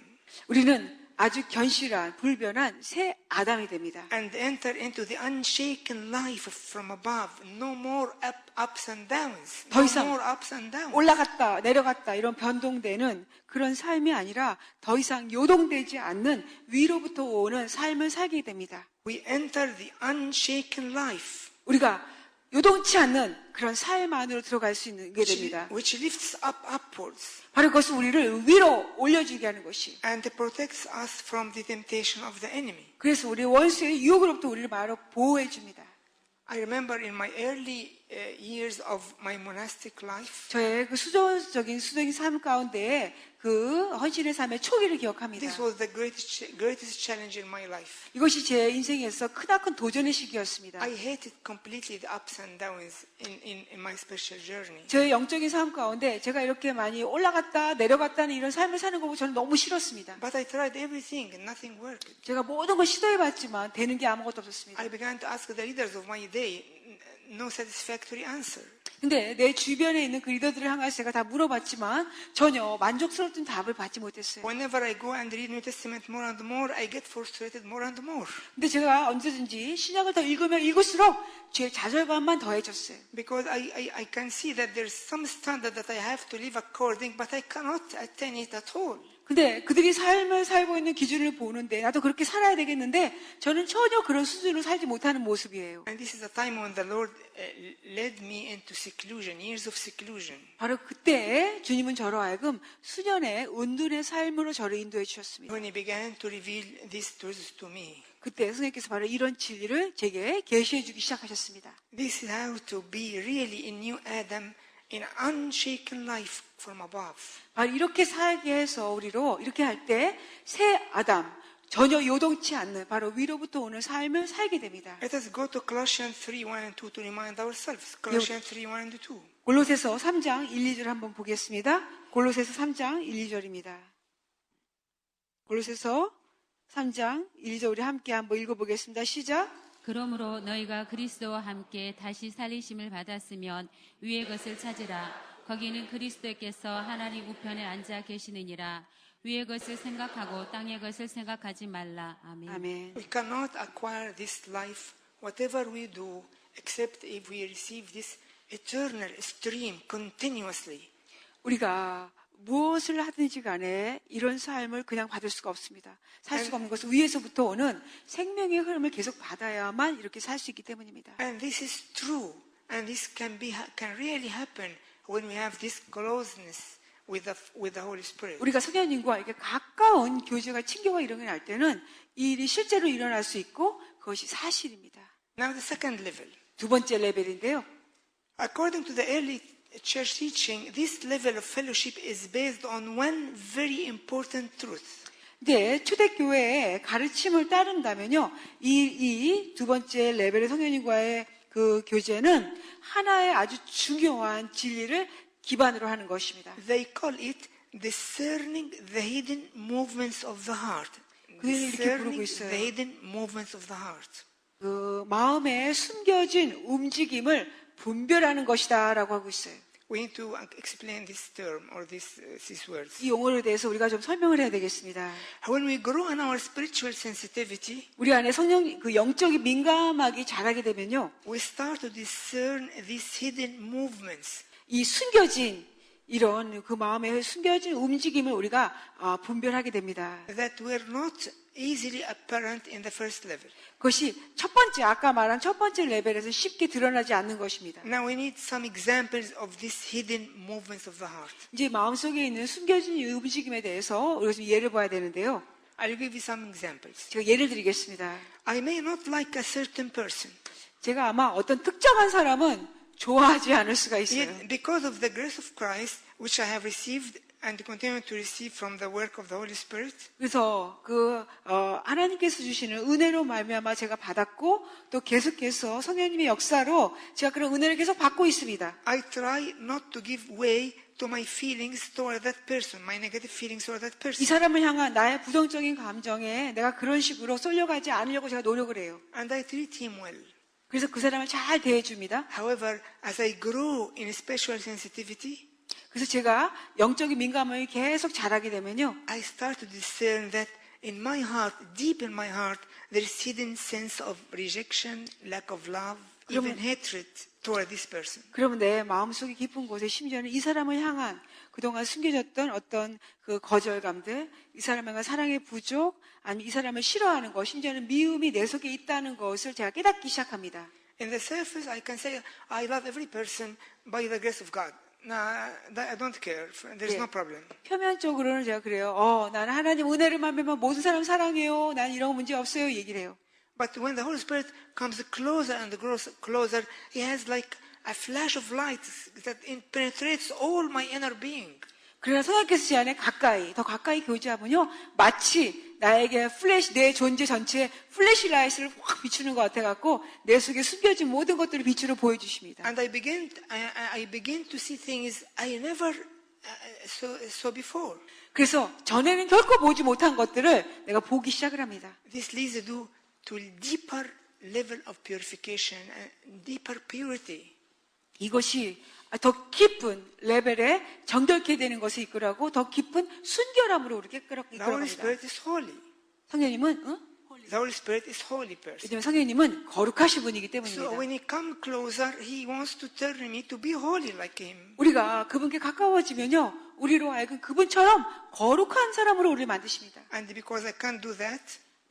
우리는 아주 견실한, 불변한 새 아담이 됩니다. and enter into the unshaken life from above. No more ups and downs. 더 No 이상 more ups and downs. 올라갔다 내려갔다 이런 변동되는 그런 삶이 아니라 더 이상 요동되지 않는 위로부터 오는 삶을 살게 됩니다. We enter the unshaken life 우리가 요동치 않는 그런 삶 안으로 들어갈 수 있는 게 됩니다. which lifts up upwards 바로 그것은 우리를 위로 올려주게 하는 것이. and protects us from the temptation of the enemy. 그래서 우리 원수의 유혹으로부터 우리를 바로 보호해 줍니다. I remember in my early years of my monastic life, 저의 그 수도적인 삶 가운데에 그 헌신의 삶의 초기를 기억합니다. this was the greatest challenge in my life. 이것이 제 인생에서 크나큰 도전의 시기였습니다. I hated completely the ups and downs in my spiritual journey. 저의 영적인 삶 가운데 제가 이렇게 많이 올라갔다 내려갔다는 이런 삶을 사는 거 보고 저는 너무 싫었습니다. But I tried everything and nothing worked. 제가 모든 걸 시도해봤지만 되는 게 아무것도 없었습니다. I began to ask the leaders of my day, no satisfactory answer. 근데 내 주변에 있는 그 리더들을 향해서 제가 다 물어봤지만 전혀 만족스러운 답을 받지 못했어요. Whenever I go and read New Testament more and more, I get frustrated more and more. 근데 제가 언제든지 신약을 더 읽으면 읽을수록 제 좌절감만 더해졌어요. Because I can see that there's some standard that I have to live according, but I cannot attain it at all. 근데 그들이 삶을 살고 있는 기준을 보는데 나도 그렇게 살아야 되겠는데 저는 전혀 그런 수준으로 살지 못하는 모습이에요. And this is the time when the Lord led me into seclusion, years of seclusion. 바로 그때 주님은 저로 하여금 수년의 은둔의 삶으로 저를 인도해 주셨습니다. When He began to reveal these truths to me. 그때 성령께서 바로 이런 진리를 제게 계시해 주기 시작하셨습니다. This is how to be really in new Adam, in unshaken life from above. 바로 이렇게 살게 해서 우리로 이렇게 할 때 새 아담, 전혀 요동치 않는 바로 위로부터 오는 삶을 살게 됩니다. Let us go to Colossians 3:1 and 2 to remind ourselves. Colossians 3:1 and 2. 골로새서 3장 1, 2절 한번 보겠습니다. 골로새서 3장 1, 2절입니다. 골로새서 3장 1, 2절 우리 함께 한번 읽어보겠습니다. 시작. 그러므로 너희가 그리스도와 함께 다시 살리심을 받았으면 위의 것을 찾으라. 거기는 그리스도께서 하나님 우편에 앉아 계시느니라. 위의 것을 생각하고 땅의 것을 생각하지 말라. 아멘. 아멘. We cannot acquire this life, whatever we do, except if we receive this eternal stream continuously. 우리가 무엇을 하든지 간에 이런 삶을 그냥 받을 수가 없습니다. 살 수가 없는 것은 위에서부터 오는 생명의 흐름을 계속 받아야만 이렇게 살 수 있기 때문입니다. And this is true, and this can really happen when we have this closeness with the Holy Spirit. 우리가 성령님과 이렇게 가까운 교제가 친교가 이런 게 날 때는 이 일이 실제로 일어날 수 있고 그것이 사실입니다. Now the second level. 두 번째 레벨인데요. According to the early church teaching, this level of fellowship is based on one very important truth. 근데 초대교회의 가르침을 따른다면요, 이 두 번째 레벨의 성령님과의 그 교제는 하나의 아주 중요한 진리를 기반으로 하는 것입니다. They call it discerning the hidden movements of the heart. 그들이 이렇게 부르고 Discerning 있어요. the hidden movements of the heart. 그 마음에 숨겨진 움직임을 분별하는 것이다라고 하고 있어요. We need to explain this term or these words. 이 용어에 대해서 우리가 좀 설명을 해야 되겠습니다. When we grow in our spiritual sensitivity, 우리 안에 성령 그 영적인 민감하기 자라게 되면요, we start to discern these hidden movements. 이 숨겨진 이런 그 마음의 숨겨진 움직임을 우리가 분별하게 됩니다. That were not easily apparent in the first level. 그것이 첫 번째, 아까 말한 첫 번째 레벨에서 쉽게 드러나지 않는 것입니다. Now we need some examples of these hidden movements of the heart. 이제 마음속에 있는 숨겨진 이 움직임에 대해서 우리가 좀 예를 봐야 되는데요. I'll give you some examples. 제가 예를 드리겠습니다. I may not like a certain person, 제가 아마 어떤 특정한 사람은 좋아하지 않을 수가 있어요. yet because of the grace of Christ, which I have received and continue to receive from the work of the Holy Spirit, 그래서 하나님께서 주시는 은혜로 말미암아 제가 받았고 또 계속해서 성령님의 역사로 제가 그런 은혜를 계속 받고 있습니다. I try not to give way to my feelings toward that person, my negative feelings toward that 이 person. 사람을 향한 나의 부정적인 감정에 내가 그런 식으로 쏠려가지 않으려고 제가 노력을 해요. And I treat him well. 그래서 그 사람을 잘 대해줍니다. However, as I grow in spiritual sensitivity, 그래서 제가 영적인 민감함이 계속 자라게 되면요, I start to discern that in my heart, deep in my heart, there is hidden sense of rejection, lack of love, even hatred toward this person. 그러면 내 마음속의 깊은 곳에 심지어는 이 사람을 향한 그동안 숨겨졌던 어떤 그 거절감들, 이 사람을 향한 사랑의 부족, 아니면 이 사람을 싫어하는 것, 심지어는 미움이 내 속에 있다는 것을 제가 깨닫기 시작합니다. In the surface, I can say, I love every person by the grace of God. No, I don't care. There's 네. no problem. 표면적으로는 제가 그래요. 나는 하나님 은혜를 만나면 모든 사람 사랑해요. 난 이런 거 문제 없어요. 얘기를 해요. But when the Holy Spirit comes closer and closer, He has like a flash of light that penetrates all my inner being. 그러나 성령께서 제 안에 더 가까이 교제하면요, 마치 나에게 내 존재 전체에 플래시라이트를 확 비추는 것 같아갖고 내 속에 숨겨진 모든 것들을 빛으로 보여주십니다. And I begin to see things I never saw before. 그래서 전에는 결코 보지 못한 것들을 내가 보기 시작을 합니다. This leads to deeper level of purification, deeper purity. 이것이 더 깊은 레벨에 정결케 되는 것을 이끌어가고 더 깊은 순결함으로 우리를 The Holy 이끌어갑니다. Spirit is holy. 성령님은 The Holy Spirit is holy person. 왜냐하면 성령님은 거룩하신 분이기 So 때문입니다. when He comes closer, He wants to turn me to be holy like Him. 우리가 그분께 가까워지면요, 우리로 하여금 그분처럼 거룩한 사람으로 우리를 만드십니다. And because I can't do that,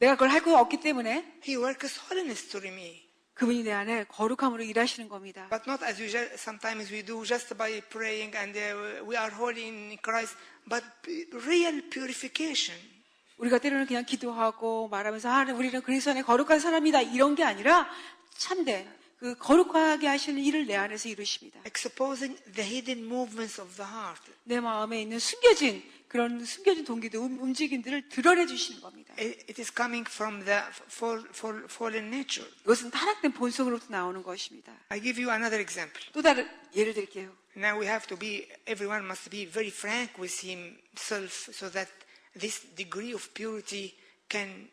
내가 그걸 할 수 없기 때문에 He works holiness through me. 그분이 내 안에 거룩함으로 일하시는 겁니다. But not as usual, sometimes we do just by praying and we are holy in Christ, but real purification. 우리가 때로는 그냥 기도하고 말하면서 우리는 그리스도 안에 거룩한 사람이다 이런 게 아니라 참된 그 거룩하게 하시는 일을 내 안에서 이루십니다. Exposing the hidden movements of the heart. 내 마음에 있는 그런 숨겨진 동기들, 움직임들을 드러내 주시는 겁니다. It is coming from the fallen nature. 이것은 타락된 본성으로부터 나오는 것입니다. I give you another example. 또 다른 예를 들게요. Now everyone must be very frank with himself so that this degree of purity can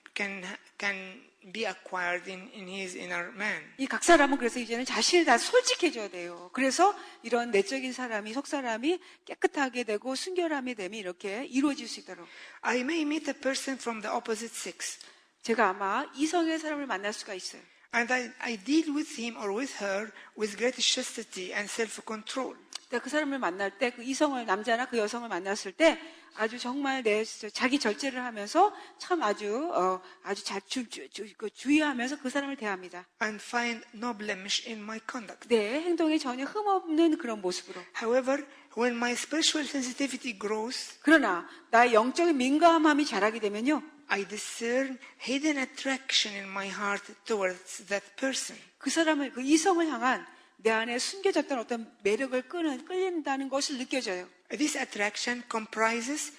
be acquired in his inner man. 이 각 사람은 그래서 이제는 자신을 다 솔직해져야 돼요. 그래서 이런 내적인 속사람이 깨끗하게 되고 순결함이 되면 이렇게 이루어질 수 있도록. I may meet a person from the opposite sex. 제가 아마 이성의 사람을 만날 수가 있어요. And I deal with him or with her with great chastity and self-control. 그 사람을 만날 때, 그 남자나 그 여성을 만났을 때 아주 정말 자기 절제를 하면서 참 아주 주의하면서 그 사람을 대합니다. And find no blemish in my conduct. 내 행동에 전혀 흠없는 그런 모습으로. However, when my spiritual sensitivity grows, 그러나 나의 영적인 민감함이 자라게 되면요, I discern hidden attraction in my heart towards that person. 그 이성을 향한 내 안에 숨겨졌던 어떤 매력을 끌린다는 것을 느껴져요. This attraction comprises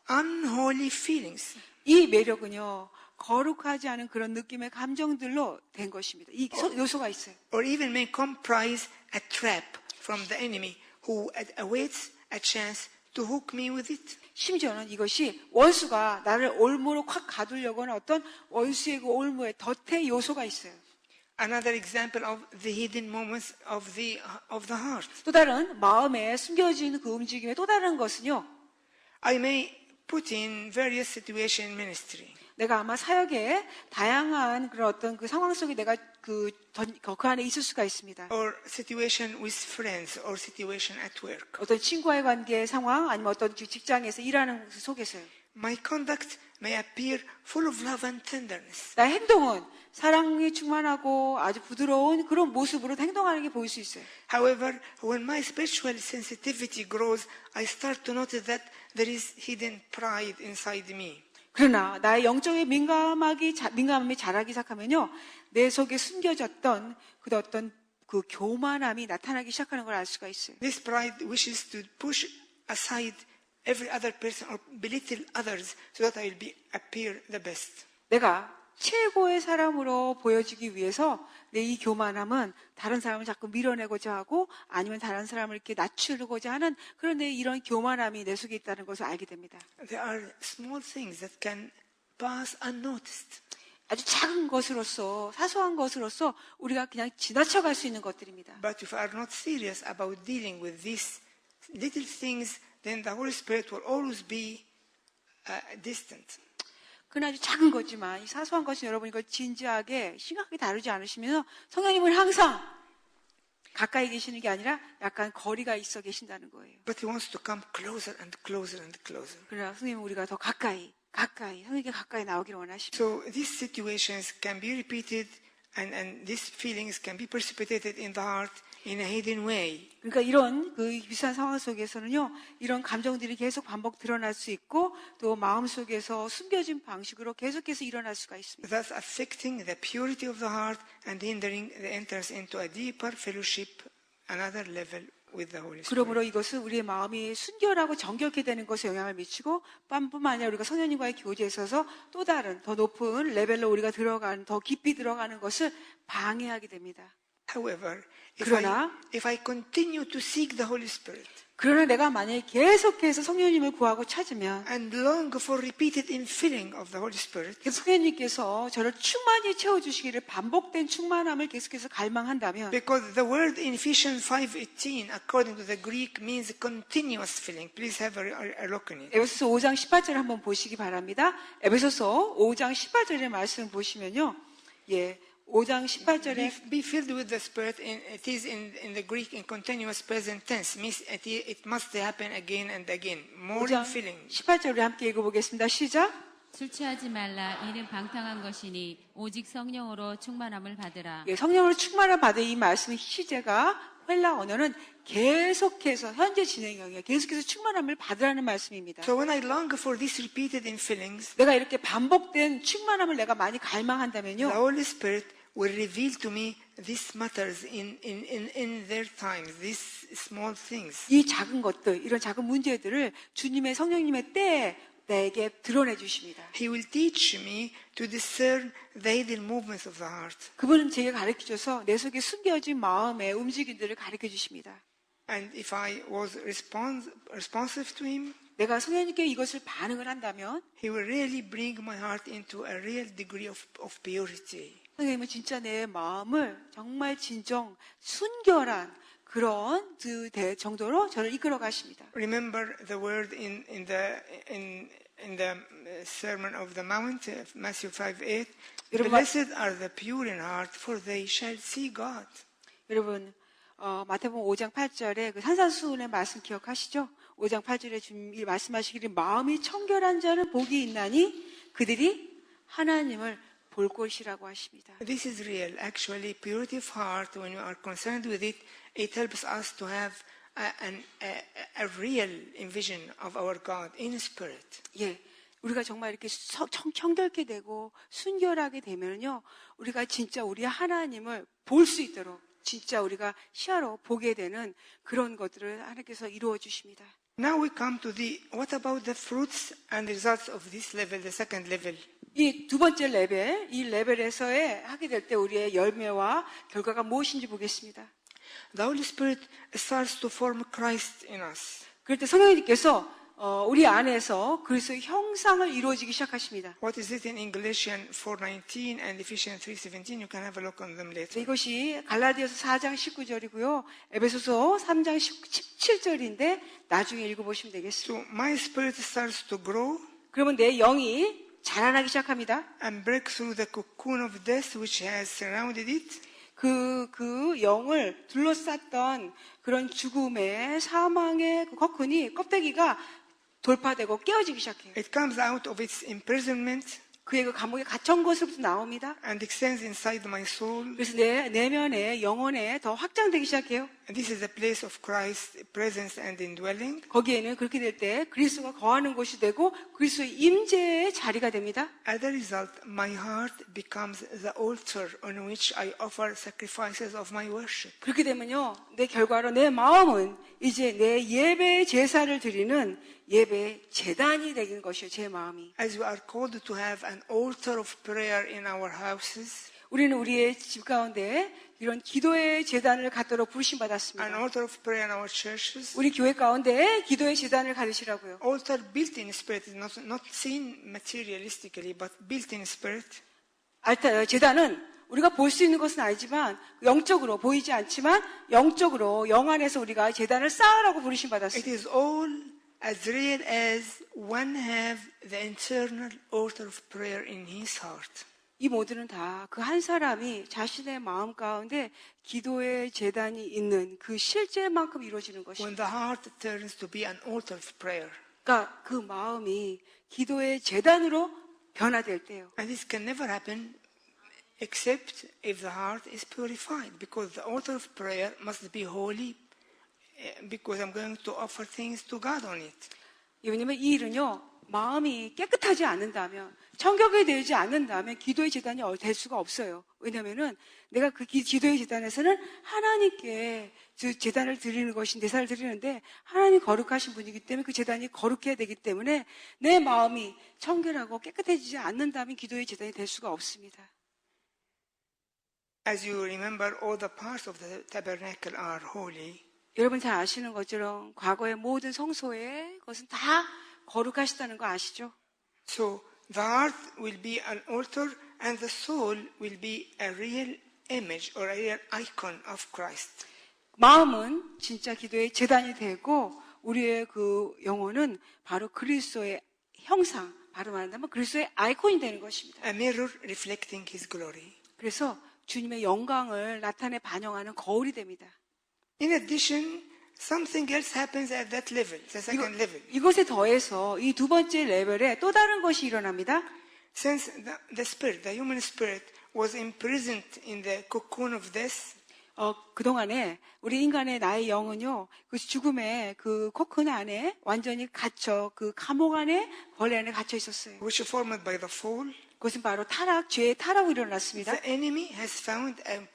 unholy feelings. 이 매력은요, 거룩하지 않은 그런 느낌의 감정들로 된 것입니다. 이 요소가 있어요. Or even may comprise a trap from the enemy who awaits a chance to hook me with it. 심지어는 이것이 원수가 나를 올무로 확 가두려고 하는 어떤 원수의 그 올무의 덫의 요소가 있어요. Another example of the hidden moments of the heart. 또 다른 마음에 숨겨진 그 움직임의 또 다른 것은요. I may put in various situation in ministry. 내가 아마 사역에 다양한 그런 어떤 그 상황 속에 내가 그 안에 있을 수가 있습니다. Or situation with friends or situation at work. 어떤 친구와의 관계 상황 아니면 어떤 직장에서 일하는 속에서요. My conduct may appear full of love and tenderness. 나의 행동은 사랑이 충만하고 아주 부드러운 그런 모습으로 행동하는 게 보일 수 있어요. However, when my spiritual sensitivity grows, I start to notice that there is hidden pride inside me. 그러나 나의 영적인 민감함이 자라기 시작하면요. 내 속에 숨겨졌던 그 어떤 그 교만함이 나타나기 시작하는 걸 알 수가 있어요. This pride wishes to push aside every other person or belittle others so that I will appear the best. 내가 최고의 사람으로 보여지기 위해서 내 이 교만함은 다른 사람을 자꾸 밀어내고자 하고 아니면 다른 사람을 이렇게 낮추려고자 하는 그런 내 이런 교만함이 내 속에 있다는 것을 알게 됩니다. There are small things that can pass unnoticed. 아주 작은 것으로서 사소한 것으로서 우리가 그냥 지나쳐갈 수 있는 것들입니다. But if we are not serious about dealing with these little things, then the Holy Spirit will always be distant. 그건 아주 작은 거지만 이 사소한 것이 여러분 이걸 진지하게 심각하게 다루지 않으시면 성령님은 항상 가까이 계시는 게 아니라 약간 거리가 있어 계신다는 거예요. But He wants to come closer and closer and closer. 그러나 성령님은 우리가 더 가까이 성령님께 가까이 나오기를 원하십니다. So these situations can be repeated and these feelings can be precipitated in the heart in a hidden way. 그러니까 이런 그 비슷한 상황 속에서는요, 이런 감정들이 계속 반복 드러날 수 있고 또 마음 속에서 숨겨진 방식으로 계속해서 일어날 수가 있습니다. Thus affecting the purity of the heart and hindering the entrance into a deeper fellowship, another level with the Holy Spirit. 그러므로 이것은 우리의 마음이 순결하고 정결케 되는 것에 영향을 미치고 뿐만 아니라 우리가 성령님과의 교제에 있어서 또 다른 더 높은 레벨로 우리가 들어가는 더 깊이 들어가는 것을 방해하게 됩니다. However, 그러나 if I continue to seek the Holy Spirit 그러나 내가 만약에 계속해서 성령님을 구하고 찾으면 and long for repeated infilling of the Holy Spirit, 성령님께서 저를 충만히 채워주시기를 반복된 충만함을 계속해서 갈망한다면 because the word in Ephesians 5:18 according to the Greek means continuous filling. Please have a look in it. 에베소서 5장 18절 한번 보시기 바랍니다. 에베소서 5장 18절의 말씀 보시면요. 5장 18절에 Be filled with the Spirit. It is in the Greek in continuous present tense. Means it must happen again and again. More 5장 infilling. 18절을 함께 읽어보겠습니다. 시작. 술 취하지 말라. 이는 방탕한 것이니 오직 성령으로 충만함을 받으라. 성령으로 충만함을 받은 이 말씀의 시제가 헬라 언어는 계속해서 현재 진행형이에요. 계속해서 충만함을 받으라는 말씀입니다. So when I long for these repeated infillings, 내가 이렇게 반복된 충만함을 내가 많이 the 갈망한다면요. Holy Spirit will reveal to me these matters in their times, these small things. 이 작은 것들, 이런 작은 문제들을 주님의 성령님의 때에 내게 드러내 주십니다. He will teach me to discern the hidden movements of the heart. 그분은 제게 가르쳐 줘서 내 속에 숨겨진 마음의 움직임들을 가르쳐 주십니다. And if I was responsive to Him, 내가 성령님께 이것을 반응을 한다면 He will really bring my heart into a real degree of purity. 성령님은 진짜 내 마음을 정말 진정 순결한 그런 그 정도로 저를 이끌어 가십니다. Remember the word in the Sermon of the Mount, Matthew 5:8. Blessed are the pure in heart, for they shall see God. 여러분, 마태복음 5장 8절에 그 산산수훈의 말씀 기억하시죠? 5장 8절에 주님이 말씀하시기를 마음이 청결한 자는 복이 있나니 그들이 하나님을 볼 것이라고 하십니다. This is real. Actually, purity of heart, when we are concerned with it, it helps us to have a real envision of our God in spirit. 우리가 정말 이렇게 청결케 되고 순결하게 되면요, 우리가 진짜 우리 하나님을 볼 수 있도록 진짜 우리가 시야로 보게 되는 그런 것들을 하나님께서 이루어 주십니다. Now we come to what about the fruits and results of this level, the second level? 이 두 번째 레벨, 이 레벨에서의 하게 될 때 우리의 열매와 결과가 무엇인지 보겠습니다. The Holy Spirit starts to form Christ in us. 그럴 때 성령님께서 우리 안에서 그리스도의 형상을 이루어지기 시작하십니다. What is written in Galatians 4:19 and Ephesians 3:17? You can have a look on them later. 이것이 갈라디아서 4장 19절이고요. 에베소서 3장 17절인데 나중에 읽어보시면 되겠습니다. So my spirit starts to grow 그러면 내 영이 자라나기 시작합니다. and break through the cocoon of death which has surrounded it. 그 영을 둘러쌌던 그런 죽음의 사망의 그 거큰이 껍데기가 돌파되고 깨어지기 시작해요. It comes out of its imprisonment 그의 그 감옥에 갇혀온 것으로부터 나옵니다. and extends inside my soul. 그래서 내 내면에 영혼에 더 확장되기 시작해요. And this is the place of Christ's presence and indwelling. 거기에는 그렇게 될 때 그리스도가 거하는 곳이 되고 그리스도의 임재의 자리가 됩니다. As a result, my heart becomes the altar on which I offer sacrifices of my worship. 그렇게 되면요, 내 결과로 내 마음은 이제 내 예배 제사를 드리는 예배 제단이 되는 것이요, 제 마음이. As we are called to have an altar of prayer in our houses, 우리는 우리의 집 가운데 이런 기도의 제단을 갖도록 부르심 an 받았습니다. altar of prayer in our churches. 우리 교회 가운데 기도의 제단을 가르치라고요. Altar built in spirit is not seen materialistically, but built in spirit. 제단은 우리가 볼 수 있는 것은 아니지만 영적으로 보이지 않지만 영적으로 영 안에서 우리가 제단을 쌓으라고 부르심 It 받았습니다. is all as real as one have the internal altar of prayer in his heart. 이 모두는 다 그 한 사람이 자신의 마음 가운데 기도의 제단이 있는 그 실제만큼 이루어지는 When 것입니다. the heart turns to be an altar of prayer. 그러니까 그 마음이 기도의 제단으로 변화될 때요. And this can never happen except if the heart is purified, because the altar of prayer must be holy, because I'm going to offer things to God on it. 왜냐하면 이 일은요, 마음이 깨끗하지 않는다면, 청결이 되지 않는다면 기도의 제단이 될 수가 없어요. 왜냐하면은 내가 그 기도의 제단에서는 하나님께 그 제단을 드리는 것이 제사를 드리는데 하나님 거룩하신 분이기 때문에 그 제단이 거룩해야 되기 때문에 내 마음이 청결하고 깨끗해지지 않는다면 기도의 제단이 될 수가 없습니다. As you remember, all the parts of the tabernacle are holy. 여러분 잘 아시는 것처럼 과거의 모든 성소에 그것은 다 거룩하시다는 거 아시죠? So the heart will be an altar and the soul will be a real image or a real icon of Christ. 마음은 진짜 기도의 제단이 되고 우리의 그 영혼은 바로 그리스도의 형상, 바로 말한다면 그리스도의 아이콘이 되는 것입니다. A mirror reflecting his glory. 그래서 주님의 영광을 나타내 반영하는 거울이 됩니다. In addition, something else happens at that level, the second level. 이것에 더해서 이 두 번째 레벨에 또 다른 것이 일어납니다. Since the spirit, the human spirit, was imprisoned in the cocoon of death, 그동안에 우리 인간의 나의 영은요, 그 죽음의 그 코큰 안에 완전히 갇혀, 그 감옥 안에, 벌레 안에 갇혀 있었어요. which is formed by the fall, 그것은 바로 죄의 타락으로 일어났습니다. the enemy has found an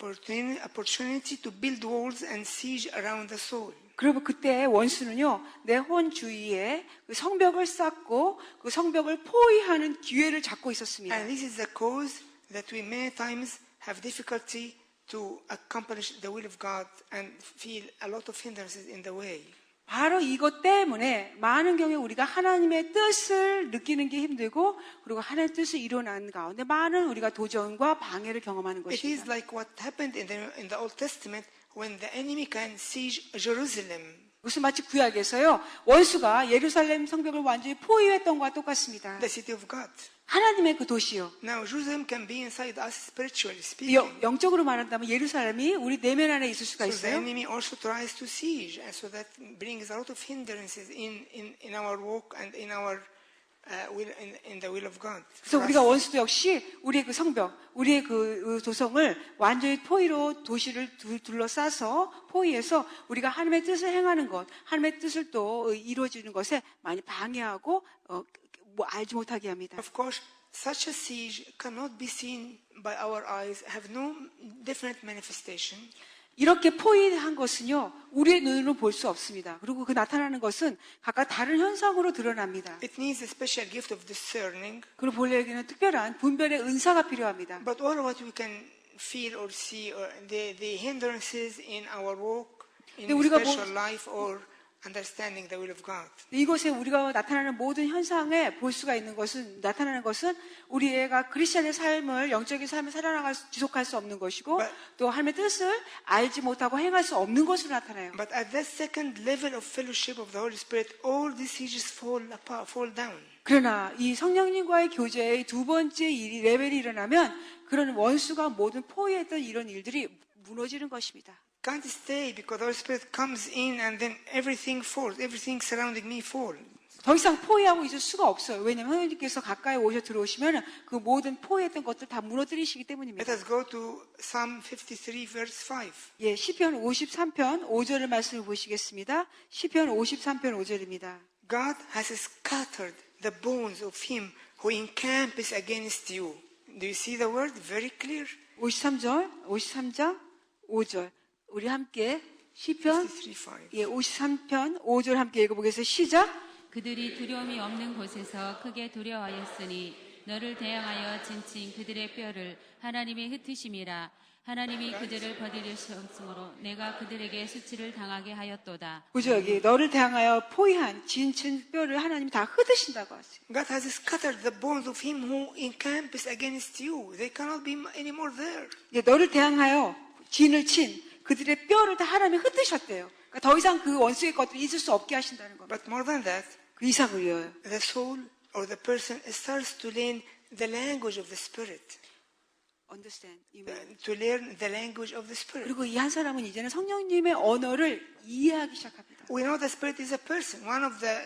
opportunity to build walls and siege around the soul. 그리고 그때 원수는요, 내 혼 주위에 그 성벽을 쌓고 그 성벽을 포위하는 기회를 잡고 있었습니다. And this is the cause that we many times have difficulty to accomplish the will of God and feel a lot of hindrances in the way. 바로 이것 때문에 많은 경우에 우리가 하나님의 뜻을 느끼는 게 힘들고 그리고 하나님의 뜻을 이뤄나는 가운데 많은 우리가 도전과 방해를 경험하는 It is 것입니다. like what happened in the Old Testament when the enemy can siege Jerusalem. 무슨 마치 구약에서요, 원수가 예루살렘 성벽을 완전히 포위했던 것과 똑같습니다. The city of God. 하나님의 그 도시요. Now Jerusalem can be inside us spiritually speaking. 영적으로 말한다면 예루살렘이 우리 내면 안에 있을 수가 So the 있어요. enemy also tries to siege, and so that brings a lot of hindrances in our walk and in our in the will of God. 그래서 우리가 원수도 역시 우리의 그 성벽, 우리의 그 도성을 완전히 포위로 도시를 둘러싸서 포위해서 우리가 하나님의 뜻을 행하는 것, 하나님의 뜻을 또 이루어지는 것에 많이 방해하고 알지 못하게 합니다. Of course, such a siege cannot be seen by our eyes, have no definite manifestation. 이렇게 포위한 것은요, 우리의 눈으로 볼 수 없습니다. 그리고 그 나타나는 것은 각각 다른 현상으로 드러납니다. It needs a special gift of discerning. 그리고 본래에게는 특별한 분별의 은사가 필요합니다. But all what we can feel or see, or the hindrances in our walk, in 근데 우리가 special life, or understanding the will of God. 이곳에 우리가 나타나는 모든 현상에 볼 수가 있는 것은, 나타나는 것은 우리가 크리스천의 삶을, 영적인 삶을 지속할 수 없는 것이고, 또 하나님의 뜻을 알지 못하고 행할 수 없는 것으로 나타나요. But at that second level of fellowship of the Holy Spirit, all these stages fall apart, fall down. 그러나 이 성령님과의 교제의 두 번째 레벨이 일어나면 그런 원수가 모든 포위했던 이런 일들이 무너지는 것입니다. Can't stay because the Holy Spirit comes in and then everything falls. Everything surrounding me falls. 더 이상 포위하고 있을 수가 없어요. 왜냐하면 하나님께서 가까이 오셔 들어오시면 그 모든 포위했던 것들 다 무너뜨리시기 때문입니다. Let us go to Psalm 53 verse 5. 예, 시편 53편 5절의 말씀을 보시겠습니다. 시편 53편 5절입니다. God has scattered the bones of him who encamps against you. Do you see the word? Very clear. 53장 5절. 우리 함께 시편 53, 5. 예, 53편 5절 함께 읽어보겠습니다. 시작. 그들이 두려움이 없는 곳에서 크게 두려워하였으니 너를 대항하여 진친 그들의 뼈를 하나님이 흩으심이라. 하나님이 그들을 버리셨으므로 내가 그들에게 수치를 당하게 하였도다. 보죠, 여기 너를 대항하여 포위한 진친 뼈를 하나님이 다 흩으신다고 하세요. God has scattered the bones of him who encamps against you. They cannot be anymore there. 예, 너를 대항하여 진을 친 그들의 뼈를 다 하나님이 흩으셨대요. 그러니까 더 이상 그 원수의 것들이 있을 수 없게 하신다는 겁니다. But more than that, 그 이상을요. the soul or the person starts to learn the language of the Spirit. Understand. To learn the language of the Spirit. 그리고 이 한 사람은 이제는 성령님의 언어를 이해하기 시작합니다. We know the Spirit is a person, one of the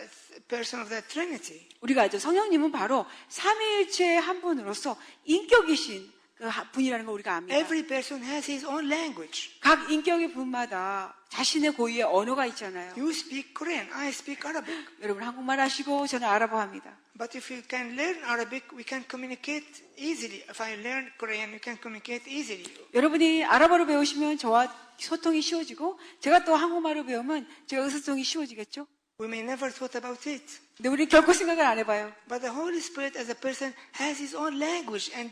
person of the Trinity. 우리가 알죠. 성령님은 바로 삼위일체의 한 분으로서 인격이신 그 분이라는 걸 우리가 압니다. Every person has his own language. 각 인격의 분마다 자신의 고유의 언어가 있잖아요. You speak Korean, I speak Arabic. 여러분 한국말 하시고 저는 아랍어 합니다. But if you can learn Arabic, we can communicate easily. If I learn Korean, we can communicate easily. 여러분이 아랍어를 배우시면 저와 소통이 쉬워지고 제가 또 한국말을 배우면 제가 의사소통이 쉬워지겠죠? We may never thought about it. 근데 우리는 결코 생각을 안 해봐요. But the Holy Spirit as a person has his own language and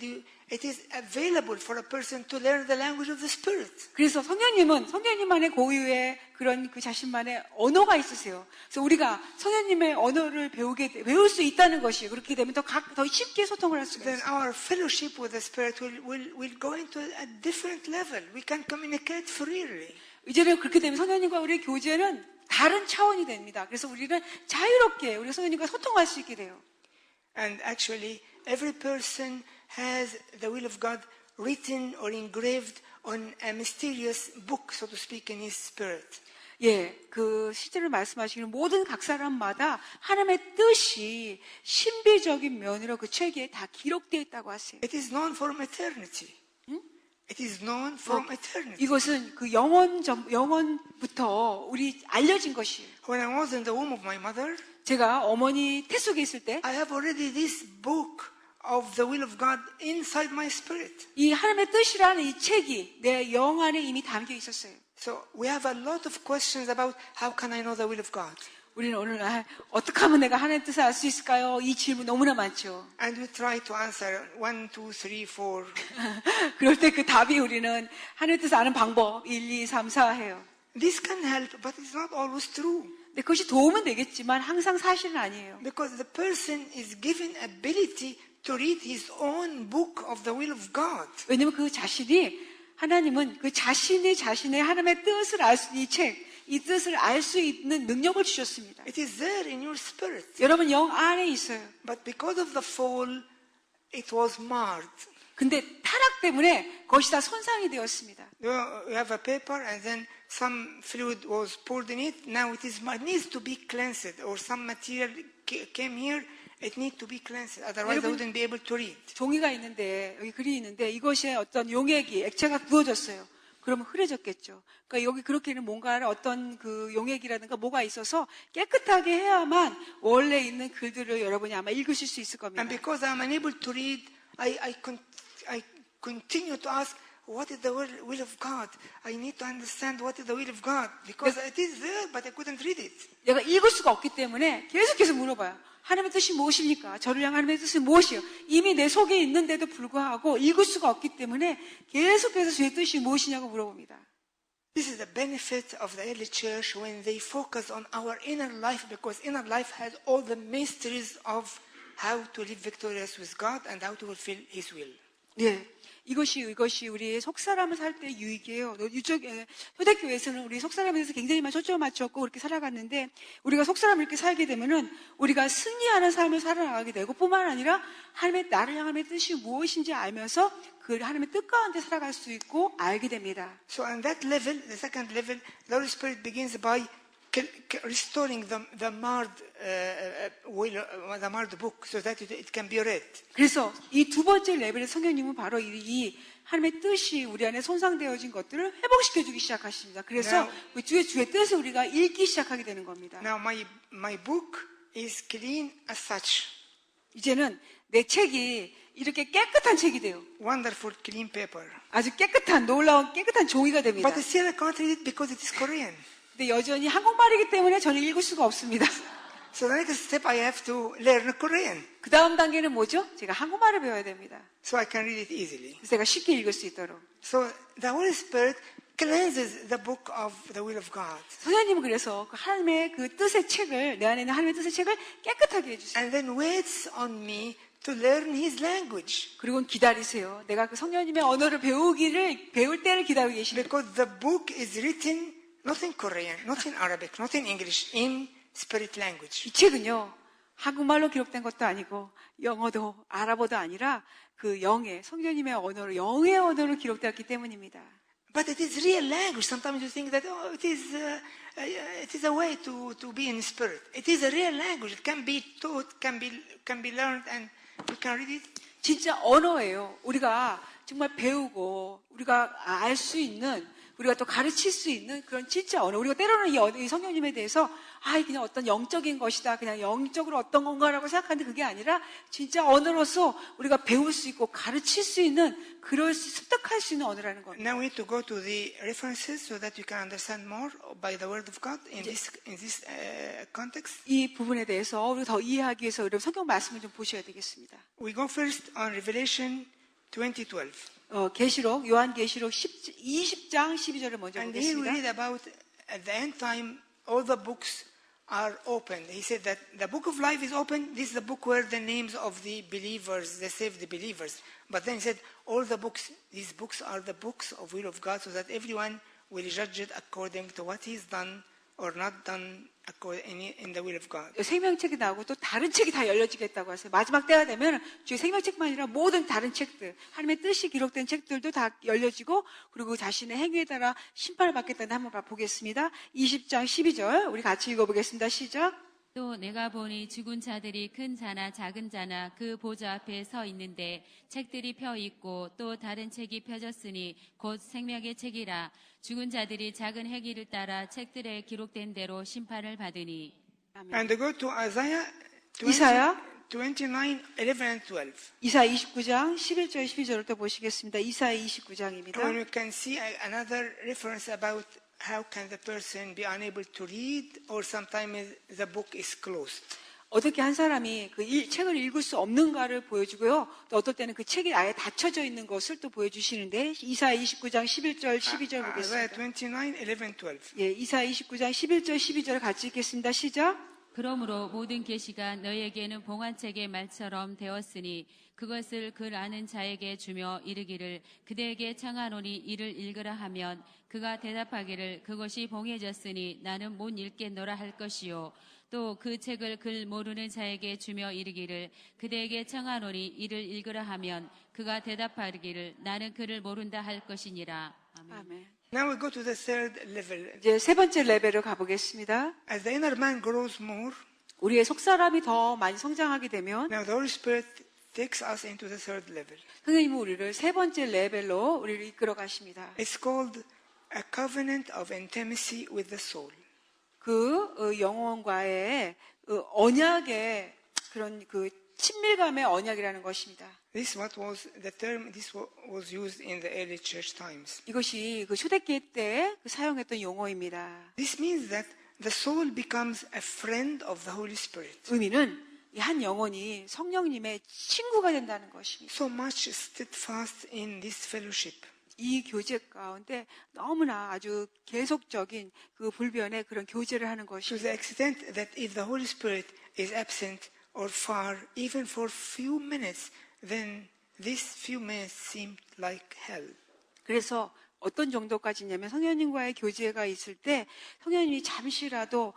it is available for a person to learn the language of the Spirit. 그래서 성령님은 성령님만의 고유의 그런 그 자신만의 언어가 있으세요. 그래서 우리가 성령님의 언어를 배울 수 있다는 것이 그렇게 되면 더 쉽게 소통을 할 수가 Then 있어요. our fellowship with the Spirit will go into a different level. We can communicate freely. 이제는 그렇게 되면 성령님과 우리의 교제는 다른 차원이 됩니다. 그래서 우리는 자유롭게 우리 성령님과 소통할 수 있게 돼요. And actually, every person has the will of God written or engraved on a mysterious book, so to speak, in his spirit. 예, 그 실제로 말씀하시는 모든 각 사람마다 하나님의 뜻이 신비적인 면으로 그 책에 다 기록되어 있다고 하세요. It is known from eternity. It is known from eternity. 이것은 그 영원부터 우리 알려진 것이에요. When I was in the womb of my mother, 제가 어머니 태 속에 있을 때 I have already this book of the will of God inside my spirit. 이 하나님의 뜻이라는 이 책이 내 영 안에 이미 담겨 있었어요. So we have a lot of questions about how can I know the will of God? 우리는 오늘날 어떻게 하면 내가 하나님의 뜻을 알 수 있을까요? 이 질문 너무나 많죠. And we try to answer 1, 2, 3, 4. 그럴 때 그 답이 우리는 하나님의 뜻을 아는 방법 1, 2, 3, 4 해요. This can help, but it's not always true. 근데 그것이 도움은 되겠지만 항상 사실은 아니에요. Because the person is given ability to read his own book of the will of God. 왜냐하면 그 자신이 하나님은 그 자신의 하나님의 뜻을 알 수 있는 이 뜻을 알 수 있는 능력을 주셨습니다. It is there in your spirit. 여러분 영 안에 있어요. But because of the fall, it was marred. 근데 타락 때문에 그것이 다 손상이 되었습니다. You have a paper and then some fluid was poured in it. Now it needs to be cleansed, or some material came here. It needs to be cleansed. Otherwise, I wouldn't be able to read. 종이가 있는데 여기 글이 있는데 이것에 어떤 용액이 액체가 부어졌어요. 그러면 흐려졌겠죠. 그러니까 여기 그렇게는 뭔가 어떤 그 용액이라든가 뭐가 있어서 깨끗하게 해야만 원래 있는 글들을 여러분이 아마 읽으실 수 있을 겁니다. And because I'm unable to read, I continue to ask, what is the will of God? I need to understand what is the will of God. Because it is there, but I couldn't read it. 내가 읽을 수가 없기 때문에 계속해서 물어봐요. 하나님의 뜻이 무엇입니까? 저를 향한 하나님의 뜻은 무엇이에요? 이미 내 속에 있는데도 불구하고 읽을 수가 없기 때문에 계속해서 주의 뜻이 무엇이냐고 물어봅니다. This is the benefit of the early church when they focus on our inner life, because inner life has all the mysteries of how to live victorious with God and how to fulfill His will. 예. 이것이 우리 속사람을 살 때 유익이에요. 초대교회에서는 우리 속사람에 대해서 굉장히 많이 초점을 맞췄고 그렇게 살아갔는데 우리가 속사람을 이렇게 살게 되면은 우리가 승리하는 삶을 살아나가게 되고 뿐만 아니라 하나님의 나를 향한 하나님의 뜻이 무엇인지 알면서 그 하나님의 뜻 가운데 살아갈 수 있고 알게 됩니다. So on that level, the second level, the Holy Spirit begins by restoring the marred book so that it can be read. 그래서 이 두 번째 레벨의 성령님은 바로 이 하나님의 뜻이 우리 안에 손상되어진 것들을 회복시켜주기 시작하십니다. 그래서 그 주의 뜻을 우리가 읽기 시작하게 되는 겁니다. Now my book is clean as such. 이제는 내 책이 이렇게 깨끗한 책이 돼요. Wonderful clean paper. 아주 깨끗한 놀라운 깨끗한 종이가 됩니다. But still I can't read it because it is Korean. 근데 여전히 한국말이기 때문에 저는 읽을 수가 없습니다. So the next step I have to learn Korean. 그 다음 단계는 뭐죠? 제가 한국말을 배워야 됩니다. So I can read it easily. 그래서 제가 쉽게 읽을 수 있도록. So the Holy Spirit cleanses the book of the will of God. 성령님은 그래서 그 하나님의 그 뜻의 책을 내 안에 있는 하나님의 뜻의 책을 깨끗하게 해주세요. And then waits on me to learn His language. 그리고 기다리세요. 내가 그 성령님의 언어를 배울 때를 기다리고 계십니다. Because the book is written not in Korean, not in Arabic, not in English, in spirit language. 이 책은요, 한국말로 기록된 것도 아니고 영어도 아랍어도 아니라 그 영의 성령님의 언어로 영의 언어로 기록되었기 때문입니다. But it is real language. Sometimes you think that it is a way to be in spirit. It is a real language. It can be taught, can be learned, and you can read it. 진짜 언어예요. 우리가 정말 배우고 우리가 알 수 있는, 우리가 또 가르칠 수 있는 그런 진짜 언어. 우리가 때로는 이 성령님에 대해서 그냥 어떤 영적인 것이다, 그냥 영적으로 어떤 건가라고 생각하는데 그게 아니라 진짜 언어로서 우리가 배울 수 있고 가르칠 수 있는, 습득할 수 있는 언어라는 겁니다. Now we need to go to the references so that you can understand more by the Word of God in this context. 이 부분에 대해서 우리가 더 이해하기 위해서 여러분 성경 말씀을 좀 보셔야 되겠습니다. We go first on Revelation 20:12. 계시록, 요한계시록 20장 12절을 먼저 And here we 보겠습니다. read about at the end time all the books are opened. He said that the book of life is open. This is the book where the names of the believers, the saved believers. But then he said all the books, these books are the books of will of God, so that everyone will judge it according to what he's done or not done in the will of God. 생명책이 나오고 또 다른 책이 다 열려지겠다고 하세요. 마지막 때가 되면 주의 생명책만 아니라 모든 다른 책들, 하나님의 뜻이 기록된 책들도 다 열려지고, 그리고 자신의 행위에 따라 심판을 받겠다는 한번 보겠습니다. 20장 12절 우리 같이 읽어보겠습니다. 시작. 또 내가 보니 죽은 자들이 큰 자나 작은 자나 그 보좌 앞에 서 있는데 책들이 펴 있고 또 다른 책이 펴졌으니 곧 생명의 책이라. 죽은 자들이 작은 행위를 따라 책들에 기록된 대로 심판을 받으니. 아멘. And go to Isaiah 이사야 29:11 and 12. 이사야 29장 11절 12절을 또 보시겠습니다. 이사야 29장입니다. When you can see another reference about how can the person be unable to read, or sometimes the book is closed. 어떻게 한 사람이 그 책을 읽을 수 없는가를 보여주고요. 또 어떨 때는 그 책이 아예 닫혀져 있는 것을 또 보여주시는데, 이사야 29장 11절 12절 Isaiah 보겠습니다. 29:11, 12. 예, 이사야 29장 11절 12절 같이 읽겠습니다. 시작. 그러므로 모든 계시가 너에게는 봉안책의 말처럼 되었으니 그것을 글 아는 자에게 주며 이르기를 그대에게 청하노니 이를 읽으라 하면 그가 대답하기를 그것이 봉해졌으니 나는 못 읽겠노라 할 것이요. 또 그 책을 글 모르는 자에게 주며 이르기를 그대에게 청하노니 이를 읽으라 하면 그가 대답하기를 나는 그를 모른다 할 것이니라. 아멘. 아멘. Now we go to the third level. 이제 세 번째 레벨을 가보겠습니다. As the inner man grows more, 우리의 속사람이 더 많이 성장하게 되면 now the Holy Spirit takes us into the third level. 성령님은 우리를 세 번째 레벨로 우리를 이끌어 가십니다. It's called a covenant of intimacy with the soul. 그 영혼과의 언약의 그런 그 친밀감의 언약이라는 것입니다. This was used in the early church times. 이것이 그 초대교회 때 사용했던 용어입니다. This means that the soul becomes a friend of the Holy Spirit. 의미는 이 한 영혼이 성령님의 친구가 된다는 것입니다. So much steadfast in this fellowship. 이 교제 가운데 너무나 아주 계속적인 그 불변의 그런 교제를 하는 To 것입니다. the extent that if the Holy Spirit is absent or far, even for few minutes, then these few minutes seem like hell. 그래서 어떤 정도까지냐면 성령님과의 교제가 있을 때 성령님이 잠시라도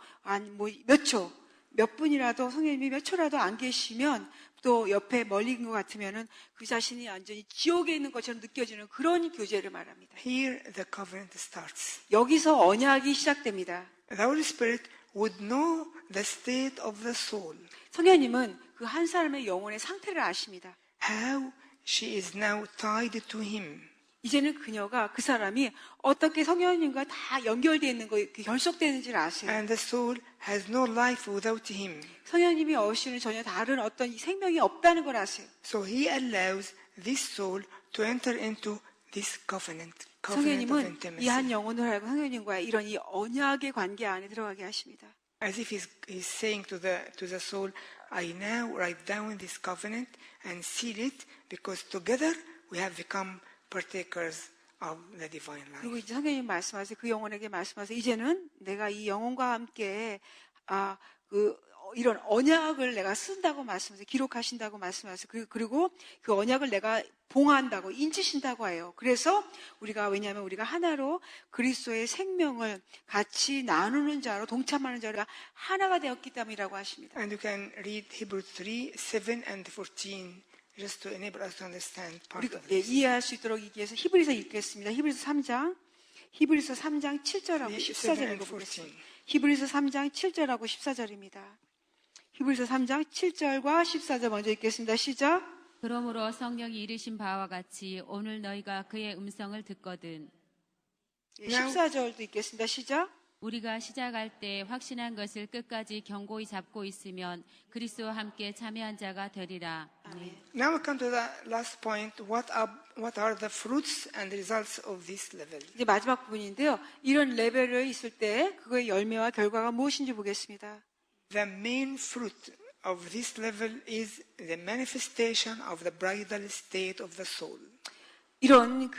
몇 초, 몇 분이라도 성령님이 몇 초라도 안 계시면 또 옆에 멀리인 것 같으면은 그 자신이 완전히 지옥에 있는 것처럼 느껴지는 그런 교제를 말합니다. Here the covenant starts. 여기서 언약이 시작됩니다. The Holy Spirit would know the state of the soul, 성령님은 그 한 사람의 영혼의 상태를 아십니다. how she is now tied to Him. 이제는 그녀가 그 사람이 어떻게 성령님과 다 연결되어 있는 거 결속되는지를 아세요. And the soul has no life without Him. 성령님이 없이는 전혀 다른 어떤 생명이 없다는 걸 아세요. So He allows this soul to enter into this covenant of 성령님은 intimacy. 이 한 영혼을 알고 성령님과의 이런 이 언약의 관계 안에 들어가게 하십니다. As if he's saying to the soul, I now write down this covenant and seal it because together we have become partakers of the divine life. 그리고 이제 성령님 말씀하세요. 그 영혼에게 말씀하세요. 이제는 내가 이 영혼과 함께 이런 언약을 내가 쓴다고 말씀하세요. 기록하신다고 말씀하세요. 그리고 그 언약을 내가 봉한다고 인치신다고 해요. 그래서 왜냐하면 우리가 하나로 그리스도의 생명을 같이 나누는 자로 동참하는 자가 하나가 되었기 때문이라고 하십니다. And you can read Hebrews 3, 7 and 14 just to enable us to understand part 우리가 of this. 이해할 수 있도록 위해서 히브리서 읽겠습니다. 히브리서 3장 7절하고 14절 읽어보겠습니다. 히브리서 3장 7절하고 14절입니다. 히브리서 3장 7절과 14절 먼저 읽겠습니다. 시작. 그러므로 성령이 이르신 바와 같이 오늘 너희가 그의 음성을 듣거든 14절도 읽겠습니다. 시작. 우리가 시작할 때 확신한 것을 끝까지 견고히 잡고 있으면 그리스도와 함께 참여한 자가 되리라. 아멘. Now we come to the last point. What are the fruits and results of this level? 이제 마지막 부분인데요. 이런 레벨에 있을 때 그거의 열매와 결과가 무엇인지 보겠습니다. The main fruit of this level is the manifestation of the bridal state of the soul. 이런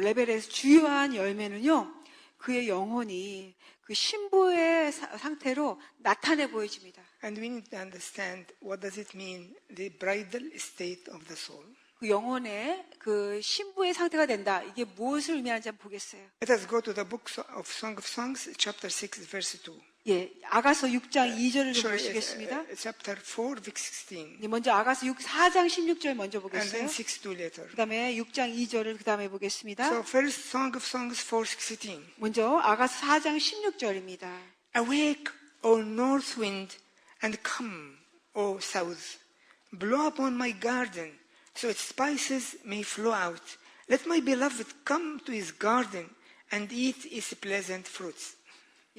레벨에서 주요한 열매는요. 그의 영혼이 그 신부의 상태로 나타내 보여집니다. And we need to understand what does it mean, the bridal state of the soul. 그 영혼의 그 신부의 상태가 된다. 이게 무엇을 의미하는지 한번 보겠어요. Let us go to the book of Song of Songs, chapter 6, verse 2. 예, 아가서 6장 2절을 좀 Sorry, 보시겠습니다. chapter 4, verse 16. 예, 먼저 아가서 4장 16절 먼저 And then 보겠어요. 6, 2 later. 그 다음에 6장 2절을 그 다음에 보겠습니다. So first, Song of Songs 4, 16. 먼저 아가서 4장 16절입니다. Awake, O north wind, and come, O south. Blow upon my garden, so its spices may flow out. Let my beloved come to his garden and eat its pleasant fruits.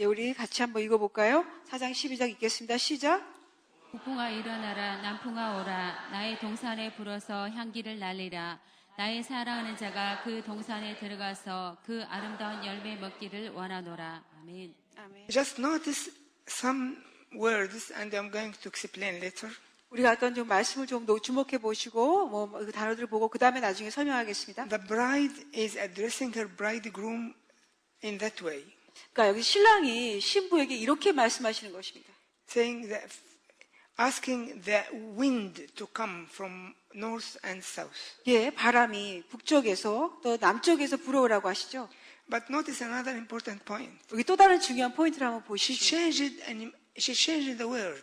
예, 우리 같이 한번 읽어볼까요? 4장 12절 읽겠습니다. 시작. 북풍아 일어나라 남풍아 오라 나의 동산에 불어서 향기를 날리라 나의 사랑하는 자가 그 동산에 들어가서 그 아름다운 열매 먹기를 원하노라. 아멘. 아멘. Just notice some words and I'm going to explain later. 우리가 어떤 좀 말씀을 좀 주목해 보시고 그 단어들을 보고 그 다음에 나중에 설명하겠습니다. The bride is addressing her bridegroom in that way. 그러니까 여기 신랑이 신부에게 이렇게 말씀하시는 것입니다. Saying that, asking the wind to come from north and south. 예, 바람이 북쪽에서 또 남쪽에서 불어오라고 하시죠. But notice another important point. 여기 또 다른 중요한 포인트를 한번 She 보시죠. changed the word.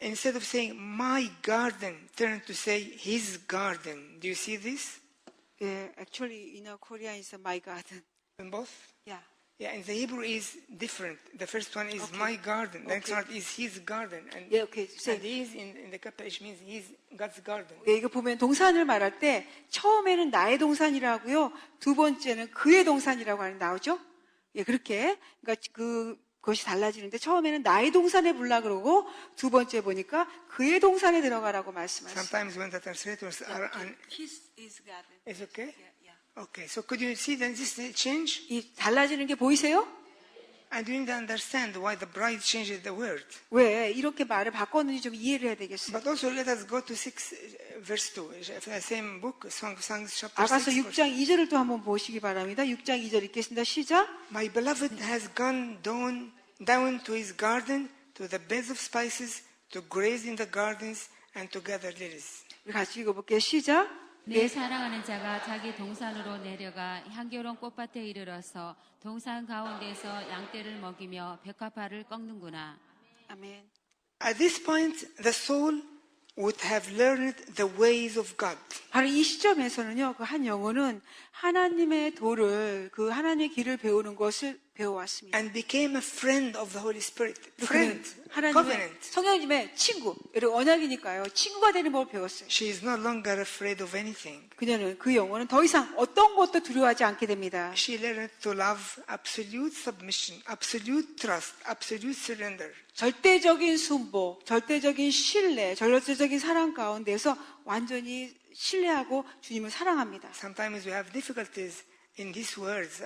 Instead of saying my garden, turned to say his garden. Do you see this? 예, actually in Korean is my garden. In both? Yeah. Yeah, in the Hebrew is different. The first one is Okay. my garden. The next Okay. one is his garden. And, 예, 오케이. and his in the capital means his God's garden. 예, 이거 보면 동산을 말할 때 처음에는 나의 동산이라고요. 두 번째는 그의 동산이라고 하는 나오죠. 예, 그렇게 그러니까 그것이 달라지는데 처음에는 나의 동산에 불라 그러고 두 번째 보니까 그의 동산에 들어가라고 말씀하시죠. Sometimes when the translators are His garden. it's okay? Yeah, yeah. Okay, so could you see then this change? 이 달라지는 게 보이세요? And you need to understand why the bride changed the word. 왜 이렇게 말을 바꿨는지 좀 이해를 해야 되겠어요. But also let us go to 6 verse 2. The same book, Songs chapter 아가서 6. 6장 2절을 또 한번 보시기 바랍니다. 6장 2절 읽겠습니다. 시작. My beloved has gone down to his garden, to the beds of spices, to graze in the gardens, and to gather lilies. 우리 같이 읽어볼게요. 시작. 내 사랑하는 자가 자기 동산으로 내려가 향기로운 꽃밭에 이르러서 동산 가운데서 양떼를 먹이며 백합화를 꺾는구나. 아멘. At this point, the soul would have learned the ways of God. 바로 이 시점에서는요, 그 한 영혼은 하나님의 도를, 그 하나님의 길을 배우는 것을 배워왔습니다. And became a friend of the Holy Spirit. 그는 Friend, 하나님의 covenant. 성령님의 친구, 여러분 언약이니까요. 친구가 되는 법을 배웠어요. She is no longer afraid of anything. 그녀는 그 영혼은 더 이상 어떤 것도 두려워하지 않게 됩니다. She learned to love absolute submission, absolute trust, absolute surrender. 절대적인 순복, 절대적인 신뢰, 절대적인 사랑 가운데서 완전히 신뢰하고 주님을 사랑합니다. Sometimes we have difficulties in these words.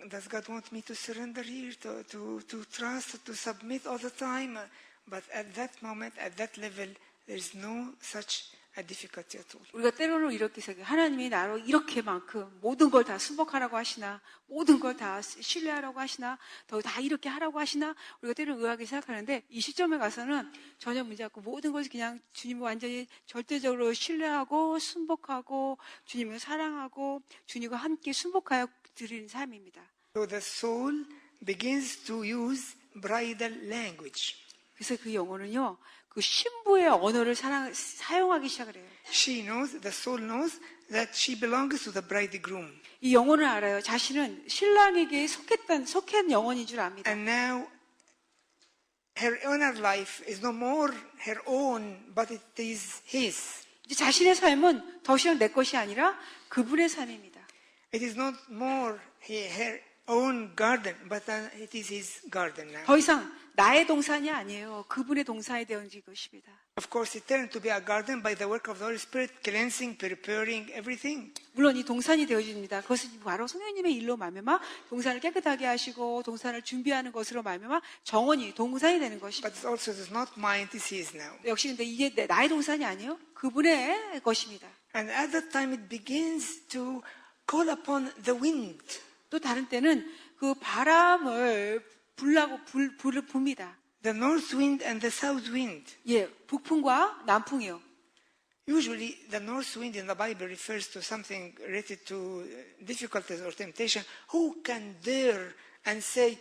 Does God want me to surrender here, to trust, to submit all the time? But at that moment, at that level, there is no such a difficulty at all. 우리가 때로는 이렇게 생각해요. 하나님이 나로 이렇게만큼 모든 걸 다 순복하라고 하시나, 모든 걸 다 신뢰하라고 하시나, 다 이렇게 하라고 하시나, 우리가 때로는 의아하게 생각하는데 이 시점에 가서는 전혀 문제 없고 모든 것을 그냥 주님을 완전히 절대적으로 신뢰하고 순복하고 주님을 사랑하고 주님과 함께 순복하여 드리는 삶입니다. So the soul begins to use bridal language. 그래서 그 영혼은요, 그 신부의 언어를 사용하기 시작을 해요. The soul knows that she belongs to the bridegroom. 이 영혼을 알아요. 자신은 신랑에게 속한 영혼인 줄 압니다. And now her inner life is no more her own, but it is his. 이제 자신의 삶은 더 이상 내 것이 아니라 그분의 삶입니다. It is not more her own garden, but it is his garden now. 더 이상 나의 동산이 아니에요. 그분의 동산이 되어진 것입니다. Of course, it turned to be a garden by the work of the Holy Spirit, cleansing, preparing everything. 물론 이 동산이 되어집니다. 그것은 바로 성령님의 일로 말미암아 동산을 깨끗하게 하시고 동산을 준비하는 것으로 말미암아 정원이 동산이 되는 것입니다. But also, it is not mine; it is his now. 역시 근데 이게 나의 동산이 아니에요. 그분의 것입니다. And at that time, it begins to call upon the wind. 또 다른 때는 그 바람을 불을 붑니다. The north wind and the south wind. 예, 북풍과 남풍이요. Usually, the north wind in the Bible refers to something related to difficulties or temptation. Who can dare and say,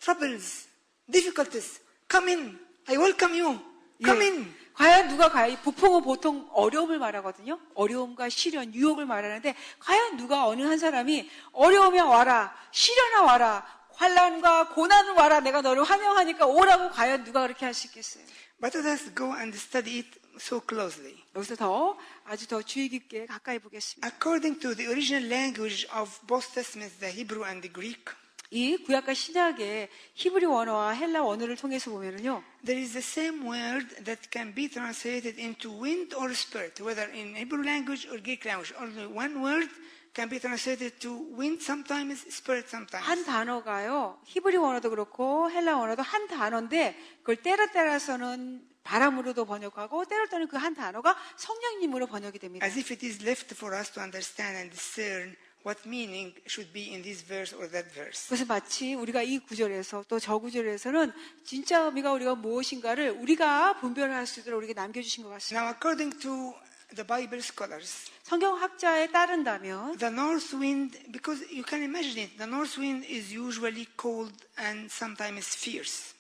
troubles, difficulties, come in, I welcome you, come in. 과연 누가 이 북풍은 보통 어려움을 말하거든요. 어려움과 시련, 유혹을 말하는데 과연 누가 어느 한 사람이 어려우면 와라, 시련아 와라, 환난과 고난을 와라, 내가 너를 환영하니까 오라고 과연 누가 그렇게 할 수 있겠어요? But let us go and study it so closely. 여기서 아주 더 주의 깊게 가까이 보겠습니다. According to the original language of both testaments, the Hebrew and the Greek, 이 구약과 신약의 히브리 원어와 헬라 원어를 통해서 보면은요, there is the same word that can be translated into wind or spirit, whether in Hebrew language or Greek language. Only one word can be translated to wind sometimes, spirit sometimes. 한 단어가요, 히브리 원어도 그렇고 헬라 원어도 한 단어인데 그걸 때려서는 바람으로도 번역하고 때를 때는 그 한 단어가 성령님으로 번역이 됩니다. As if it is left for us to understand and discern what meaning should be in this verse or that verse. 그래서 마치 우리가 이 구절에서 또 저 구절에서는 진짜 의미가 우리가 무엇인가를 우리가 분별할 수 있도록 우리에게 남겨주신 것 같습니다. Now, according to the Bible scholars, 성경학자에 따른다면 the north wind, because you can imagine it, the north wind is usually cold and sometimes fierce.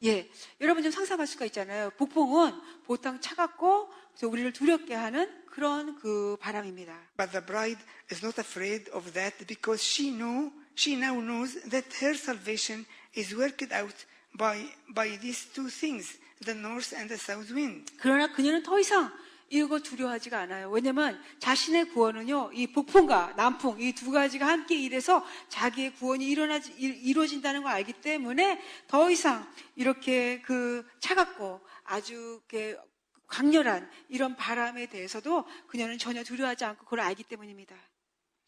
예, 여러분 좀 상상할 수가 있잖아요. 북풍은 보통 차갑고 우리를 두렵게 하는 그런 그 바람입니다. But the bride is not afraid of that because she now knows that her salvation is worked out by these two things, the north and the south wind. 그러나 그녀는 더 이상 이거 두려워하지가 않아요. 왜냐면 자신의 구원은요, 이 북풍과 남풍 이 두 가지가 함께 일해서 자기의 구원이 이루어진다는 걸 알기 때문에 더 이상 이렇게 그 차갑고 아주 이렇게 강렬한 이런 바람에 대해서도 그녀는 전혀 두려워하지 않고 그걸 알기 때문입니다.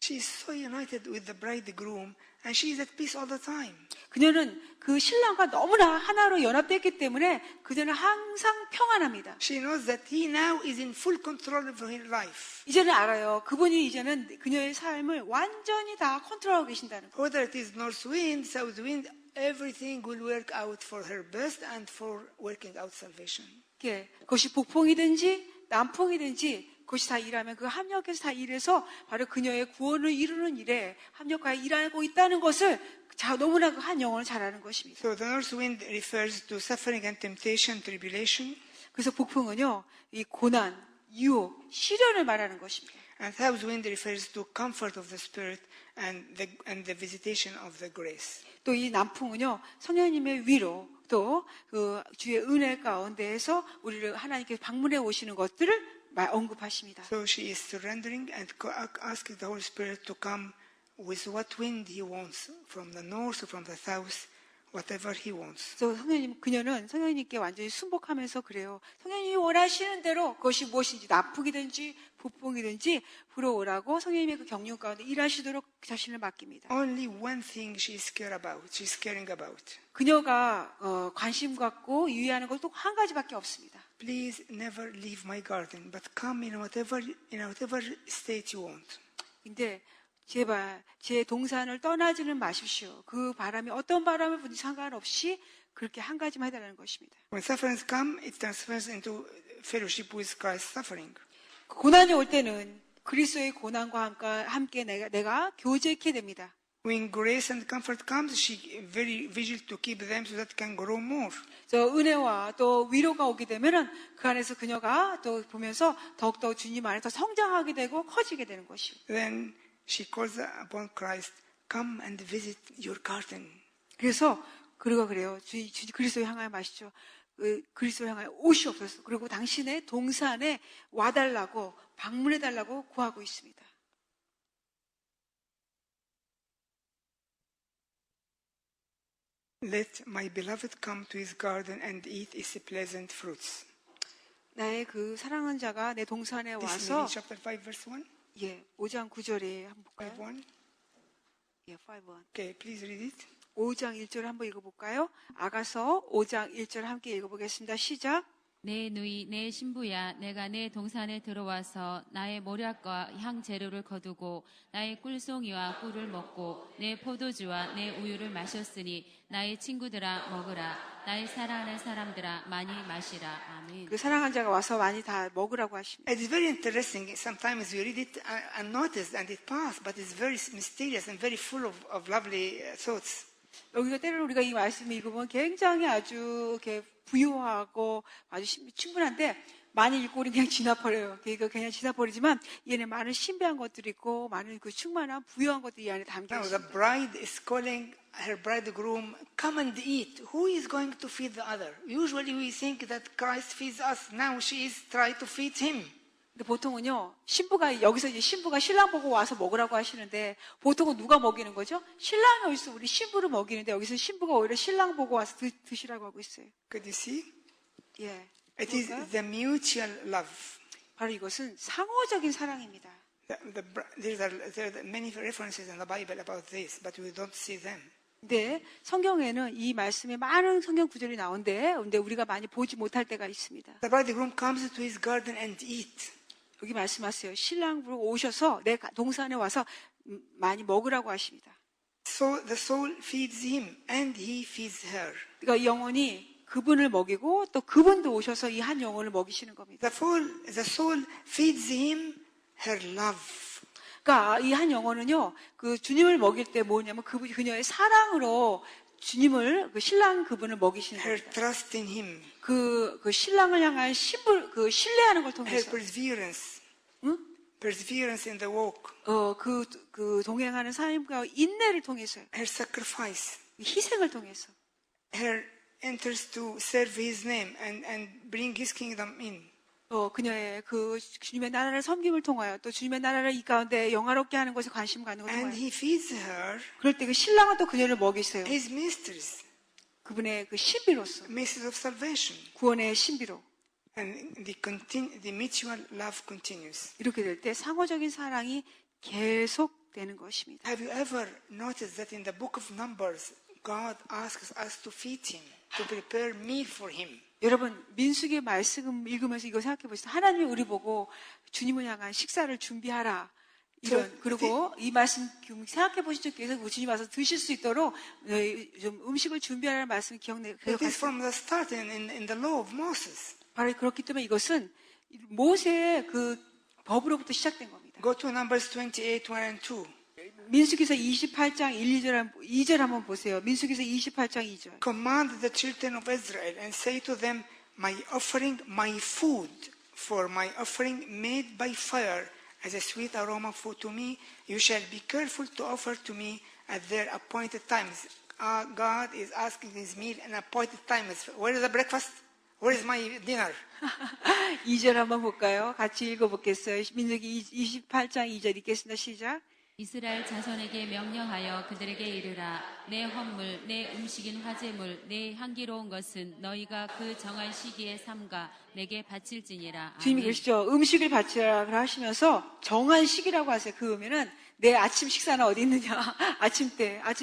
She is so united with the bridegroom and she is at peace all the time. 그녀는 그 신랑과 너무나 하나로 연합됐기 때문에 그녀는 항상 평안합니다. She knows that he now is in full control of her life. 이제는 알아요. 그분이 이제는 그녀의 삶을 완전히 다 컨트롤하고 계신다는 거. Whether it is north wind, south wind, everything will work out for her best and for working out salvation. 예, 그것이 북풍이든지 남풍이든지 그것이 다 일하면 그 합력해서 다 일해서 바로 그녀의 구원을 이루는 일에 합력하여 일하고 있다는 것을 너무나 그 한 영혼을 잘 아는 것입니다. So the north wind refers to suffering and temptation, tribulation. 그래서 북풍은요, 이 고난, 유혹, 시련을 말하는 것입니다. And south wind refers to comfort of the spirit and the visitation of the grace. 또 이 남풍은요, 성령님의 위로, 또 그 주의 은혜 가운데에서 우리를 하나님께 방문해 오시는 것들을 언급하십니다. So she is surrendering and asking the Holy Spirit to come with what wind He wants, from the north or from the south, whatever He wants. 그래서 그녀는 성령님께 완전히 순복하면서 그래요. 성령님이 원하시는 대로 그것이 무엇인지 남풍이든지 북풍이든지 불어오라고 성령님의 그 경륜 가운데 일하시도록 자신을 맡깁니다. Only one thing she's caring about. 그녀가 관심 갖고 유의하는 것도 한 가지밖에 없습니다. Please never leave my garden, but come in whatever state you want. 근데 제발 제 동산을 떠나지는 마십시오. 그 바람이 어떤 바람을 부든지 상관없이 그렇게 한 가지만 해달라는 것입니다. When sufferings come, it transfers into fellowship with Christ's suffering. 고난이 올 때는 그리스도의 고난과 함께 내가 교제케 됩니다. When grace and comfort comes, she very vigilant to keep them so that it can grow more. 저 은혜와 또 위로가 오게 되면은 그 안에서 그녀가 또 보면서 더욱더 주님 안에서 성장하게 되고 커지게 되는 것이요. Then she calls upon Christ, come and visit your garden. 그래서 그리고 그래요. 그리스도 향하여 마시죠. 그리스도 향하여 오시옵소서. 그리고 당신의 동산에 와달라고 방문해달라고 구하고 있습니다. Let my beloved come to his garden and eat its pleasant fruits. 나의 그 사랑하는 자가 내 동산에 This is 와서 Mary chapter 5 verse 1. 예, 5장 9절에 한번 볼까요? 5:1. 예, 5:1. Okay, please read it. 5장 1절 한번 읽어볼까요? 아가서 5장 1절 함께 읽어보겠습니다. 시작. 내 누이 내 신부야 내가 내 동산에 들어와서 나의 모략과 향 재료를 거두고 나의 꿀송이와 꿀을 먹고 내 포도주와 내 우유를 마셨으니 나의 친구들아 먹으라 나의 사랑하는 사람들아 많이 마시라. 아멘. 그 사랑한 자가 와서 많이 다 먹으라고 하십니다. It is very interesting. Sometimes we read it unnoticed and it passes, but it's very mysterious and very full of lovely thoughts. 여기가 때로는 우리가 이 말씀을 읽어보면 굉장히 아주 이렇게 부유하고 아주 충분한데 많이 읽고 우리는 그냥 지나버려요. 이거 그냥 지나버리지만 이 안에 많은 신비한 것들이 있고 많은 그 충만한 부유한 것들이 이 안에 담겨 Now 있습니다. the bride is calling her bridegroom, come and eat. Who is going to feed the other? Usually we think that Christ feeds us. Now she is trying to feed him. 근데 보통은요, 신부가, 여기서 이제 신부가 신랑 보고 와서 먹으라고 하시는데, 보통은 누가 먹이는 거죠? 신랑이 어디서 우리 신부를 먹이는데, 여기서 신부가 오히려 신랑 보고 와서 드시라고 하고 있어요. Could you see? 예. It is 볼까요? the mutual love. 바로 이것은 상호적인 사랑입니다. There are many references in the Bible about this, but we don't see them. 근데 성경에는 이 말씀에 많은 성경 구절이 나오는데, 근데 우리가 많이 보지 못할 때가 있습니다. The bridegroom comes to his garden and eat. 여기 말씀하세요. 신랑 부르고 오셔서 내 동산에 와서 많이 먹으라고 하십니다. So the soul feeds him and he feeds her. 그러니까 이 영혼이 그분을 먹이고 또 그분도 오셔서 이 한 영혼을 먹이시는 겁니다. The soul feeds him her love. 그러니까 이 한 영혼은요, 그 주님을 먹일 때 뭐냐면 그녀의 사랑으로 주님을, 그 신랑 그분을 먹이시는 Her 겁니다. trust in him. 그 신랑을 향한 신뢰하는 걸 Her 통해서. perseverance. 응? Perseverance in the walk. 그 동행하는 삶과 인내를 통해서요. Her sacrifice. 희생을 통해서. Her interest to serve his name and bring his kingdom in. 그녀의 그 주님의 나라를 섬김을 통하여 또 주님의 나라를 이 가운데 영화롭게 하는 것에 관심 갖는 것을 And 통하여. he feeds her 그럴 때 그 신랑은 또 그녀를 먹이세요. his mysteries. 그분의 그 신비로서. Mysteries of salvation. 구원의 신비로. And the mutual love continues. 이렇게 될 때 상호적인 사랑이 계속 회복되는 것입니다. Have you ever noticed that in the book of Numbers, God asks us to feed him, to prepare meal for him? 여러분, 민수기의 말씀 읽으면서 이거 생각해 보시죠. 하나님이 우리 보고 주님을 향한 식사를 준비하라. 그리고 이 말씀 생각해 보신 적께서 주님 와서 드실 수 있도록 좀 음식을 준비하라는 말씀 기억나요? It is from the start in the law of Moses. 바로 그렇기 때문에 이것은 모세의 그 법으로부터 시작된 겁니다. Go to Numbers 28, 1 and 2. 민수기서 28장 1, 2절 한번 보세요. 민수기서 28장 2절. Command the children of Israel and say to them, my offering, my food, for my offering made by fire as a sweet aroma to me, you shall be careful to offer to me at their appointed times. God is asking his meal and appointed times. Where is the breakfast? Where is my dinner? 2절 한번 볼까요? 같이 읽어보겠어요. 민수기 28장 2절 읽겠습니다. 시작. 이스라엘 자손에게 명령하여 그들에게 이르라. 내 헌물, 내 음식인 화제물, 내 향기로운 것은 너희가 그 정한 시기에 삼가 내게 바칠지니라. 주님이 그러시죠. 음식을 바치라 하시면서 정한 시기라고 하세요. 그 의미는 내 아침 식사는 어디 있느냐. 아침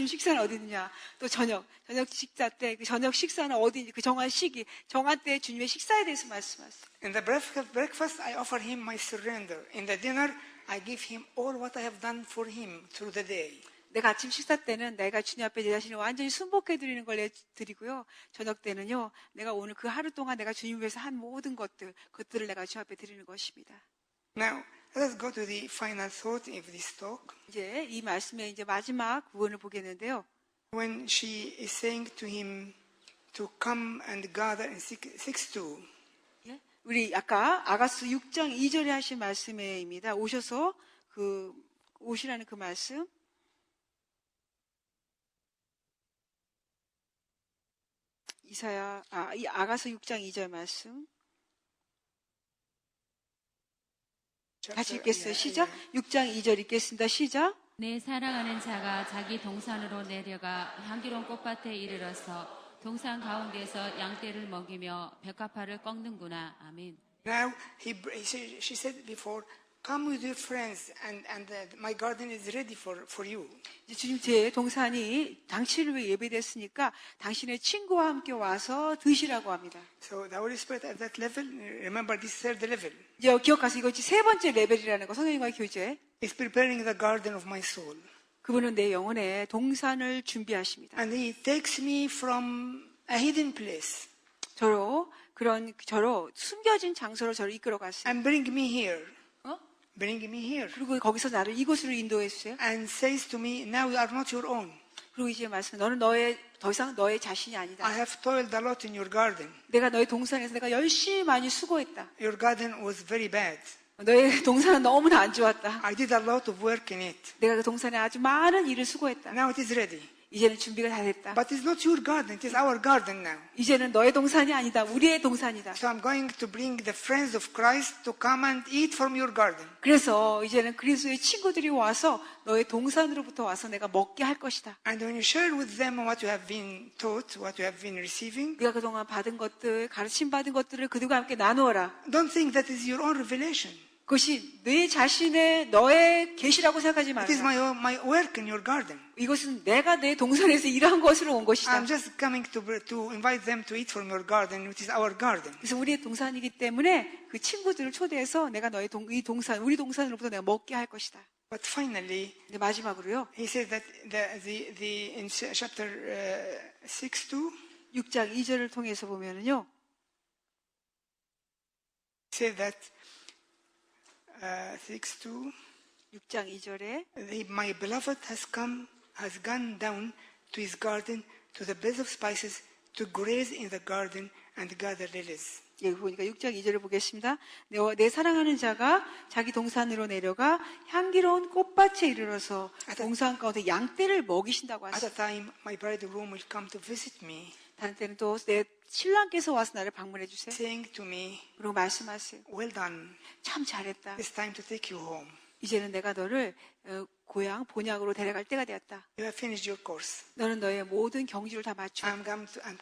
식사는 어디 있느냐. 또 저녁 식사 때 그 저녁 식사는 어디 있느냐. 그 정한 시기, 정한 때 주님의 식사에 대해서 말씀하세요. In the breakfast, I offer him my surrender. In the dinner, I give him all what I have done for him through the day. 내가 아침 식사 때는 내가 주님 앞에 내 자신을 완전히 순복해 드리는 걸 드리고요. 저녁 때는요, 내가 오늘 그 하루 동안 내가 주님 위해서 한 모든 그것들을 내가 주님 앞에 드리는 것입니다. Now, let us go to the final thought of this talk. 이제 이 말씀의 이제 마지막 부분을 보겠는데요. When she is saying to him to come and gather in 6:2. 예? 우리 아까 아가스 6장 2절에 하신 말씀입니다. 오셔서 오시라는 그 말씀. 이 아가서 6장 2절 말씀. 같이 읽겠어요. 시작. 6장 2절 읽겠습니다. 시작. 내 사랑하는 자가 자기 동산으로 내려가 향기로운 꽃밭에 이르러서 동산 가운데서 양떼를 먹이며 백합화를 꺾는구나. 아멘. Now, she said before, come with your friends and my garden is ready for you. 주님 제 동산이 당신을 위해 예배됐으니까 당신의 친구와 함께 와서 드시라고 합니다. So the Holy Spirit at that level, remember this third level, 이제 기억하세요. 이것이 세 번째 레벨이라는 거, 성령님과의 교제. is preparing the garden of my soul. 그분은 내 영혼의 동산을 준비하십니다. And he takes me from a hidden place 저로 숨겨진 장소로 저를 이끌어 갔어요. and bring me here. 어? Bring me here. 그리고 거기서 나를 이곳으로 인도해 주세요. And says to me, now you are not your own. 그리고 이제 말씀, 너는 더 이상 너의 자신이 아니다. I have toiled a lot in your garden. 내가 너의 동산에서 내가 열심히 많이 수고했다. Your garden was very bad. 너의 동산은 너무나 안 좋았다. I did a lot of work in it. 내가 그 동산에 아주 많은 일을 수고했다. Now it is ready. 이제는 준비가 다 됐다. But it's not your garden, it is our garden now. 이제는 너의 동산이 아니다. 우리의 동산이다. So I'm going to bring the friends of Christ to come and eat from your garden. 그래서 이제는 그리스도의 친구들이 와서 너의 동산으로부터 와서 내가 먹게 할 것이다. And when you share with them what you have been taught, what you have been receiving, 네가 그동안 받은 것들, 가르침 받은 것들을 그들과 함께 나누어라. don't think that is your own revelation. 그것이 내 자신의 너의 계시라고 생각하지 It is 말라. my work in your garden. 이것은 내가 내 동산에서 일한 것으로 온 것이다. I'm just coming to invite them to eat from your garden, which is our garden. 그래서 우리의 동산이기 때문에 그 친구들을 초대해서 내가 우리 동산으로부터 내가 먹게 할 것이다. But finally, 근데 마지막으로요. he says that in chapter 6:2, 6장 2절을 통해서 보면은요. he says that 6:2. 6장 2절에 My beloved has gone down to his garden, to the beds of spices, to graze in the garden and gather lilies. 여기 보니까 6장 2절을 보겠습니다. 내 사랑하는 자가 자기 동산으로 내려가 향기로운 꽃밭에 이르러서 동산 가운데 양떼를 먹이신다고 At 하시죠. a time, my bridegroom will come to visit me, 다른 때는 또 내 신랑께서 와서 나를 방문해 주세요. saying to me, 그리고 말씀하세요. well done, 참 잘했다. it's time to take you home. 이제는 내가 너를 고향 본향으로 데려갈 때가 되었다. You have finished your course. 너는 너의 모든 경주를 다 마쳐. I'm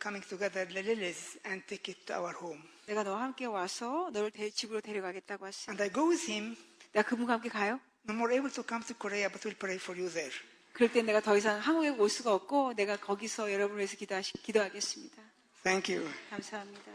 coming to gather the lilies and take it to our home. 내가 너와 함께 와서 너를 집으로 데려가겠다고 하시죠. And I go with him. 내가 그분과 함께 가요. no more able to come to Korea, but we'll pray for you there. 그럴 때 내가 더 이상 한국에 올 수가 없고 내가 거기서 여러분을 위해서 기도하겠습니다. Thank you. 감사합니다.